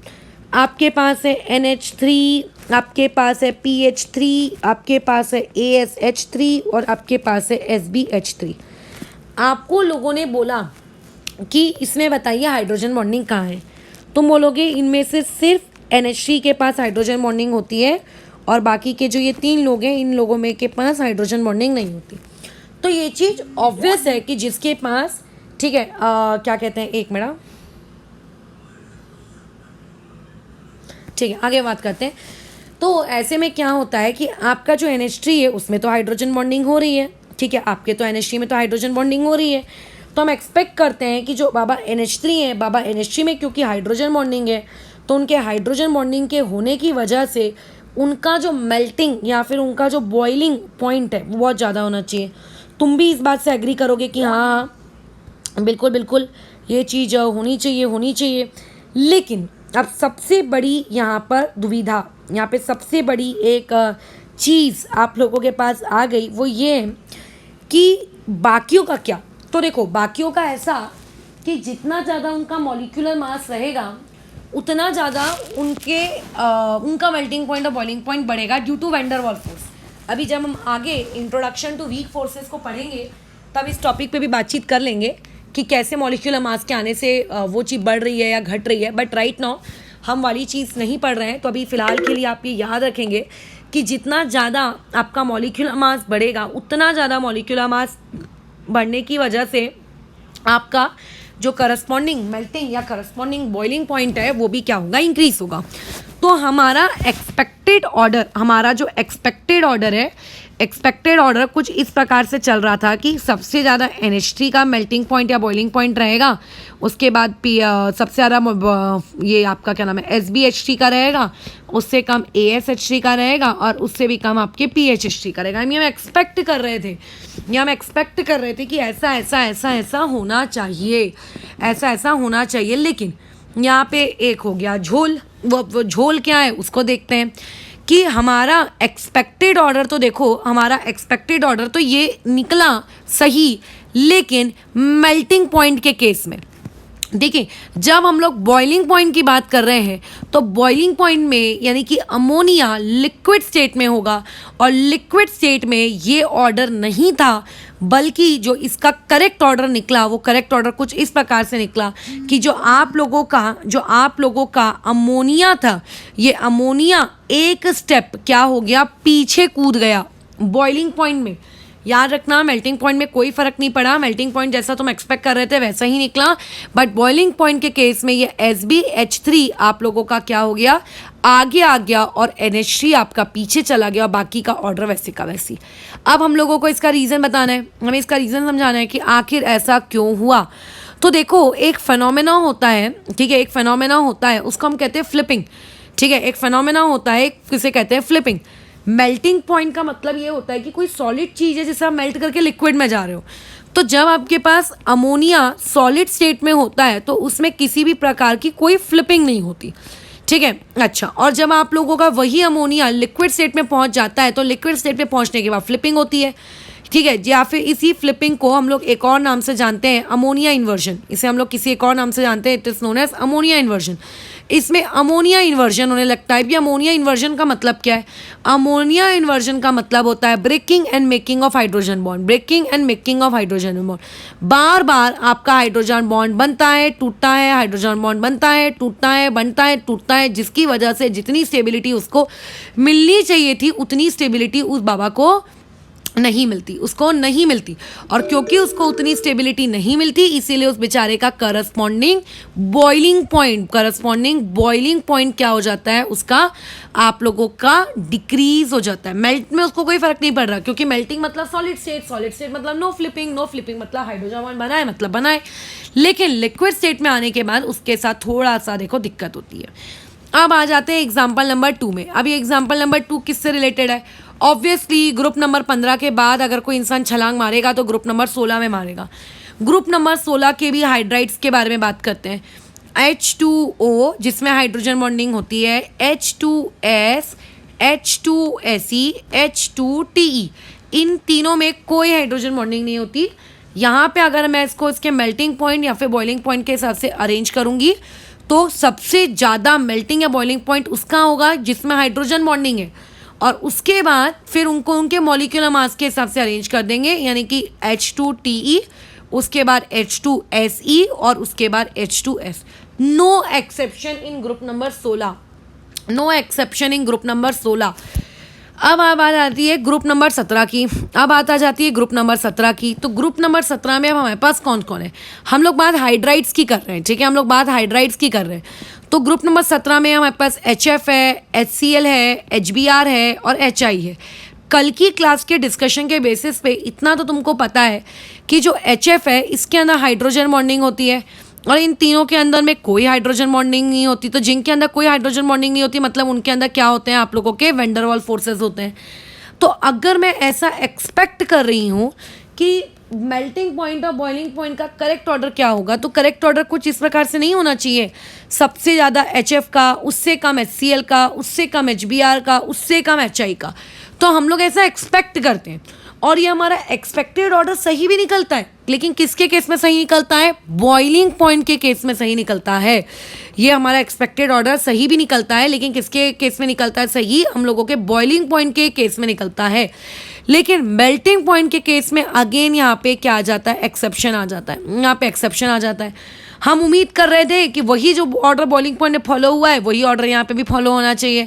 आपके पास है NH3, आपके पास है PH3, आपके पास है ASH3 और आपके पास है SbH3। आपको लोगों ने बोला कि इसमें बताइए हाइड्रोजन बॉन्डिंग कहाँ है। तुम बोलोगे इनमें से सिर्फ NH3 के पास हाइड्रोजन बॉन्डिंग होती है और बाकी के जो ये 3 लोग हैं, इन लोगों में के पास हाइड्रोजन बॉन्डिंग नहीं होती। तो ये चीज़ ऑब्वियस है कि जिसके पास, ठीक है, क्या कहते हैं, एक मिनट, ठीक है, आगे बात करते हैं। तो ऐसे में क्या होता है कि आपका जो NH3 है उसमें तो हाइड्रोजन बॉन्डिंग हो रही है, ठीक है, आपके तो NH3 में तो हाइड्रोजन बॉन्डिंग हो रही है, तो हम एक्सपेक्ट करते हैं कि जो बाबा NH3 है, बाबा NH3 में क्योंकि हाइड्रोजन बॉन्डिंग है तो उनके हाइड्रोजन बॉन्डिंग के होने की वजह से उनका जो मेल्टिंग या फिर उनका जो बॉइलिंग पॉइंट है वो बहुत ज़्यादा होना चाहिए। तुम भी इस बात से एग्री करोगे कि हाँ बिल्कुल बिल्कुल ये चीज़ होनी चाहिए। लेकिन अब सबसे बड़ी यहाँ पर दुविधा, यहाँ पे सबसे बड़ी एक चीज़ आप लोगों के पास आ गई, वो ये है कि बाकियों का क्या। तो देखो बाकियों का ऐसा कि जितना ज़्यादा उनका मॉलिक्यूलर मास रहेगा उतना ज़्यादा उनका मेल्टिंग पॉइंट और बॉइलिंग पॉइंट बढ़ेगा due to van der Waals force. अभी जब हम आगे इंट्रोडक्शन टू वीक फोर्सेस को पढ़ेंगे तब इस टॉपिक पे भी बातचीत कर लेंगे कि कैसे मॉलिक्यूलर मास के आने से वो चीज़ बढ़ रही है या घट रही है। बट राइट नाउ हम वाली चीज़ नहीं पढ़ रहे हैं, तो अभी फ़िलहाल के लिए आप ये याद रखेंगे कि जितना ज़्यादा आपका मॉलिक्यूलर मास बढ़ेगा उतना ज़्यादा मॉलिक्यूलर मास बढ़ने की वजह से आपका जो करस्पॉन्डिंग मेल्टिंग या करस्पॉन्डिंग बॉइलिंग पॉइंट है वो भी क्या होगा, इंक्रीज होगा। तो हमारा जो एक्सपेक्टेड ऑर्डर है, एक्सपेक्टेड ऑर्डर कुछ इस प्रकार से चल रहा था कि सबसे ज़्यादा NH3 का मेल्टिंग पॉइंट या बॉइलिंग पॉइंट रहेगा, उसके बाद सबसे ज़्यादा ये आपका क्या नाम है SbH3 का रहेगा, उससे कम AsH3 का रहेगा और उससे भी कम आपके PHH3 का रहेगा। हम एक्सपेक्ट कर रहे थे कि ऐसा होना चाहिए, ऐसा होना चाहिए। लेकिन यहाँ पे एक हो गया झोल। वो झोल क्या है उसको देखते हैं कि हमारा एक्सपेक्टेड ऑर्डर तो देखो, हमारा एक्सपेक्टेड ऑर्डर तो ये निकला सही, लेकिन मेल्टिंग पॉइंट के केस में देखिए जब हम लोग बॉइलिंग पॉइंट की बात कर रहे हैं तो बॉइलिंग पॉइंट में यानी कि अमोनिया लिक्विड स्टेट में होगा और लिक्विड स्टेट में ये ऑर्डर नहीं था, बल्कि जो इसका करेक्ट ऑर्डर निकला वो करेक्ट ऑर्डर कुछ इस प्रकार से निकला कि जो आप लोगों का अमोनिया था, ये अमोनिया एक स्टेप क्या हो गया, पीछे कूद गया बॉइलिंग पॉइंट में। याद रखना मेल्टिंग पॉइंट में कोई फर्क नहीं पड़ा, मेल्टिंग पॉइंट जैसा तुम एक्सपेक्ट कर रहे थे वैसा ही निकला, बट बॉइलिंग पॉइंट के केस में ये SbH3 आप लोगों का क्या हो गया, आगे आ गया और NH3 आपका पीछे चला गया और बाकी का ऑर्डर वैसे का वैसी। अब हम लोगों को इसका रीज़न बताना है, हमें इसका रीज़न समझाना है कि आखिर ऐसा क्यों हुआ। तो देखो एक फेनोमेना होता है, ठीक है, एक फेनोमेना होता है उसको हम कहते हैं फ्लिपिंग, ठीक है, एक फेनोमेना होता है किसे कहते हैं फ्लिपिंग। मेल्टिंग पॉइंट का मतलब ये होता है कि कोई सॉलिड चीज़ है जिसे आप मेल्ट करके लिक्विड में जा रहे हो, तो जब आपके पास अमोनिया सॉलिड स्टेट में होता है तो उसमें किसी भी प्रकार की कोई फ्लिपिंग नहीं होती, ठीक है। अच्छा, और जब आप लोगों का वही अमोनिया लिक्विड स्टेट में पहुंच जाता है तो लिक्विड स्टेट में पहुंचने के बाद फ्लिपिंग होती है, ठीक है, या फिर इसी फ्लिपिंग को हम लोग एक और नाम से जानते हैं अमोनिया इन्वर्जन। इसे हम लोग किसी एक और नाम से जानते हैं, it is known as ammonia inversion. इसमें अमोनिया इन्वर्जन होने लगता है। भी अमोनिया इन्वर्जन का मतलब क्या है? अमोनिया इन्वर्जन का मतलब होता है breaking and making of hydrogen bond, breaking and making of hydrogen bond. बार बार आपका हाइड्रोजन बॉन्ड बनता है, टूटता है, हाइड्रोजन बॉन्ड बनता है, टूटता है, बनता है, टूटता है, जिसकी वजह से जितनी स्टेबिलिटी उसको मिलनी चाहिए थी उतनी स्टेबिलिटी उस बाबा को नहीं मिलती, उसको नहीं मिलती। और क्योंकि उसको उतनी स्टेबिलिटी नहीं मिलती इसीलिए उस बेचारे का करस्पॉन्डिंग बॉइलिंग पॉइंट क्या हो जाता है, उसका आप लोगों का डिक्रीज हो जाता है। मेल्ट में उसको कोई फर्क नहीं पड़ रहा, क्योंकि मेल्टिंग मतलब सॉलिड स्टेट मतलब नो फ्लिपिंग मतलब हाइड्रोजन बॉन्ड बनाए मतलब बनाए। लेकिन लिक्विड स्टेट में आने के बाद उसके साथ थोड़ा सा देखो दिक्कत होती है। अब आ जाते हैं एग्जाम्पल नंबर 2 में। अब ये एग्जाम्पल नंबर 2 किससे रिलेटेड है? ऑब्वियसली ग्रुप नंबर 15 के बाद अगर कोई इंसान छलांग मारेगा तो ग्रुप नंबर 16 में मारेगा। ग्रुप नंबर 16 के भी हाइड्राइड्स के बारे में बात करते हैं। H2O जिसमें हाइड्रोजन बॉन्डिंग होती है, H2S, H2Se, H2Te, इन तीनों में कोई हाइड्रोजन बॉन्डिंग नहीं होती। यहाँ पे अगर मैं इसको इसके मेल्टिंग पॉइंट या फिर बॉइलिंग पॉइंट के हिसाब से अरेंज करूँगी तो सबसे ज़्यादा मेल्टिंग या बॉइलिंग पॉइंट उसका होगा जिसमें हाइड्रोजन बॉन्डिंग है, और उसके बाद फिर उनको उनके मॉलिक्यूलर मास के हिसाब से अरेंज कर देंगे, यानी कि H2Te, उसके बाद H2Se और उसके बाद H2S। No exception in group number 16, no exception in group number 16। अब बात आती है ग्रुप नंबर 17 की। अब बात आ जाती है ग्रुप नंबर 17 की। तो ग्रुप नंबर 17 में अब हमारे पास कौन कौन है? हम लोग बात हाइड्राइड्स की कर रहे हैं, ठीक है, हम लोग बात हाइड्राइड्स की कर रहे हैं। तो ग्रुप नंबर 17 में हमारे पास HF है, HCl है, HBr है और HI है। कल की क्लास के डिस्कशन के बेसिस पे इतना तो तुमको पता है कि जो HF है इसके अंदर हाइड्रोजन बॉन्डिंग होती है और इन तीनों के अंदर में कोई हाइड्रोजन बॉन्डिंग नहीं होती। तो जिनके अंदर कोई हाइड्रोजन बॉन्डिंग नहीं होती मतलब उनके अंदर क्या होते हैं, आप लोगों के वैन डर वाल्स फोर्सेस होते हैं। तो अगर मैं ऐसा एक्सपेक्ट कर रही हूँ कि मेल्टिंग पॉइंट और बॉइलिंग पॉइंट का करेक्ट ऑर्डर क्या होगा, तो करेक्ट ऑर्डर कुछ इस प्रकार से नहीं होना चाहिए, सबसे ज़्यादा HF का, उससे कम HCl का, उससे कम HBr का, उससे कम HI का। तो हम लोग ऐसा एक्सपेक्ट करते हैं और ये हमारा एक्सपेक्टेड ऑर्डर सही भी निकलता है, लेकिन किसके केस में सही निकलता है, बॉइलिंग पॉइंट के केस में सही निकलता है। ये हमारा एक्सपेक्टेड ऑर्डर सही भी निकलता है, लेकिन किसके केस में निकलता है सही, हम लोगों के बॉइलिंग पॉइंट के केस में निकलता है। लेकिन मेल्टिंग पॉइंट के केस में अगेन यहाँ पे क्या आ जाता है, एक्सेप्शन आ जाता है। यहाँ पे एक्सेप्शन आ जाता है। हम उम्मीद कर रहे थे कि वही जो ऑर्डर बॉइलिंग पॉइंट में फॉलो हुआ है वही ऑर्डर यहाँ पे भी फॉलो होना चाहिए।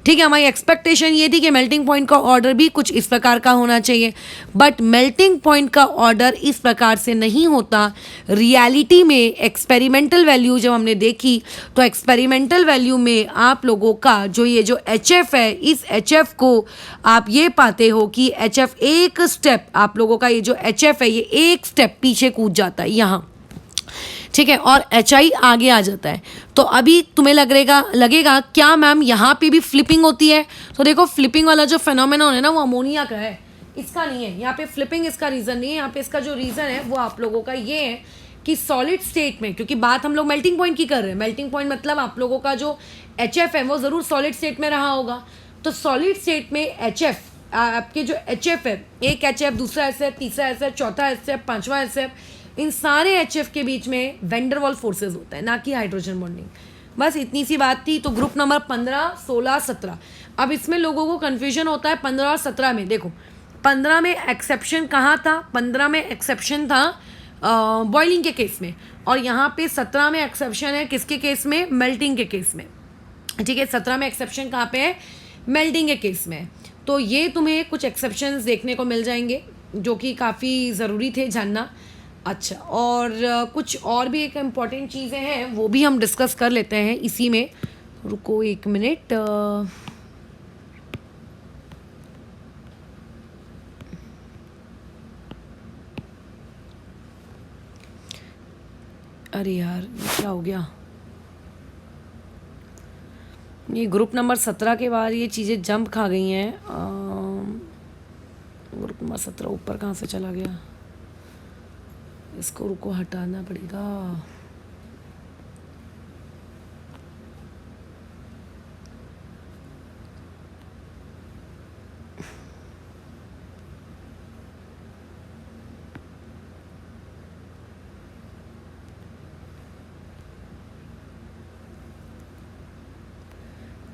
ठीक है, हमारी एक्सपेक्टेशन ये थी कि मेल्टिंग पॉइंट का ऑर्डर भी कुछ इस प्रकार का होना चाहिए, बट मेल्टिंग पॉइंट का ऑर्डर इस प्रकार से नहीं होता। रियलिटी में एक्सपेरिमेंटल वैल्यू जब हमने देखी तो एक्सपेरिमेंटल वैल्यू में आप लोगों का जो ये जो HF है, इस HF को आप ये पाते हो कि HF एक स्टेप, आप लोगों का ये जो HF है ये एक स्टेप पीछे कूद जाता है यहाँ। ठीक है, और HI आगे आ जाता है। तो अभी तुम्हें लगेगा क्या मैम यहाँ पे भी फ्लिपिंग होती है? तो देखो, फ्लिपिंग वाला जो फेनोमेनन है ना वो अमोनिया का है, इसका नहीं है। यहाँ पे फ्लिपिंग इसका रीज़न नहीं है। यहाँ पे इसका जो रीज़न है वो आप लोगों का ये है कि सॉलिड स्टेट में, क्योंकि बात हम लोग मेल्टिंग पॉइंट की कर रहे हैं, मेल्टिंग पॉइंट मतलब आप लोगों का जो HF है वो ज़रूर सॉलिड स्टेट में रहा होगा। तो सॉलिड स्टेट में HF, आपके जो HF है, एक HF, दूसरा HF, तीसरा HF, चौथा HF, पाँचवा HF, इन सारे HF के बीच में वैन डर वाल्स फोर्सेस होता है, ना कि हाइड्रोजन बॉन्डिंग। बस इतनी सी बात थी। तो ग्रुप नंबर 15, 16, 17, अब इसमें लोगों को कन्फ्यूजन होता है 15 और 17 में। देखो 15 में एक्सेप्शन कहाँ था, 15 में एक्सेप्शन था बॉइलिंग के केस में, और यहाँ पे 17 में एक्सेप्शन है किसके केस में, मेल्टिंग के केस में। ठीक है, 17 में एक्सेप्शन कहाँ पे है, मेल्टिंग के केस में। तो ये तुम्हें कुछ एक्सेप्शंस देखने को मिल जाएंगे जो कि काफ़ी ज़रूरी थे जानना। अच्छा, और कुछ और भी एक इम्पॉर्टेंट चीज़ें हैं वो भी हम डिस्कस कर लेते हैं इसी में। रुको एक मिनट। अरे यार क्या हो गया, ये ग्रुप नंबर 17 के बाद ये चीज़ें जंप खा गई हैं। ग्रुप नंबर 17 ऊपर कहाँ से चला गया, इसको रुको हटाना पड़ेगा।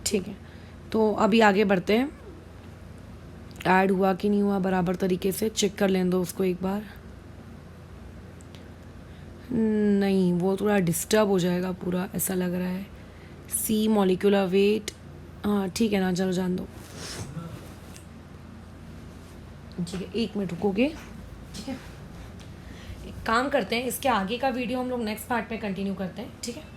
ठीक है, तो अभी आगे बढ़ते हैं। ऐड हुआ कि नहीं हुआ बराबर तरीके से चेक कर लें दो उसको एक बार। नहीं, वो थोड़ा डिस्टर्ब हो जाएगा पूरा, ऐसा लग रहा है। C मॉलिक्यूलर वेट, हाँ ठीक है ना, चलो जान दो। ठीक है, 1 मिनट रुकोगे। ठीक है, एक काम करते हैं, इसके आगे का वीडियो हम लोग नेक्स्ट पार्ट में कंटिन्यू करते हैं। ठीक है।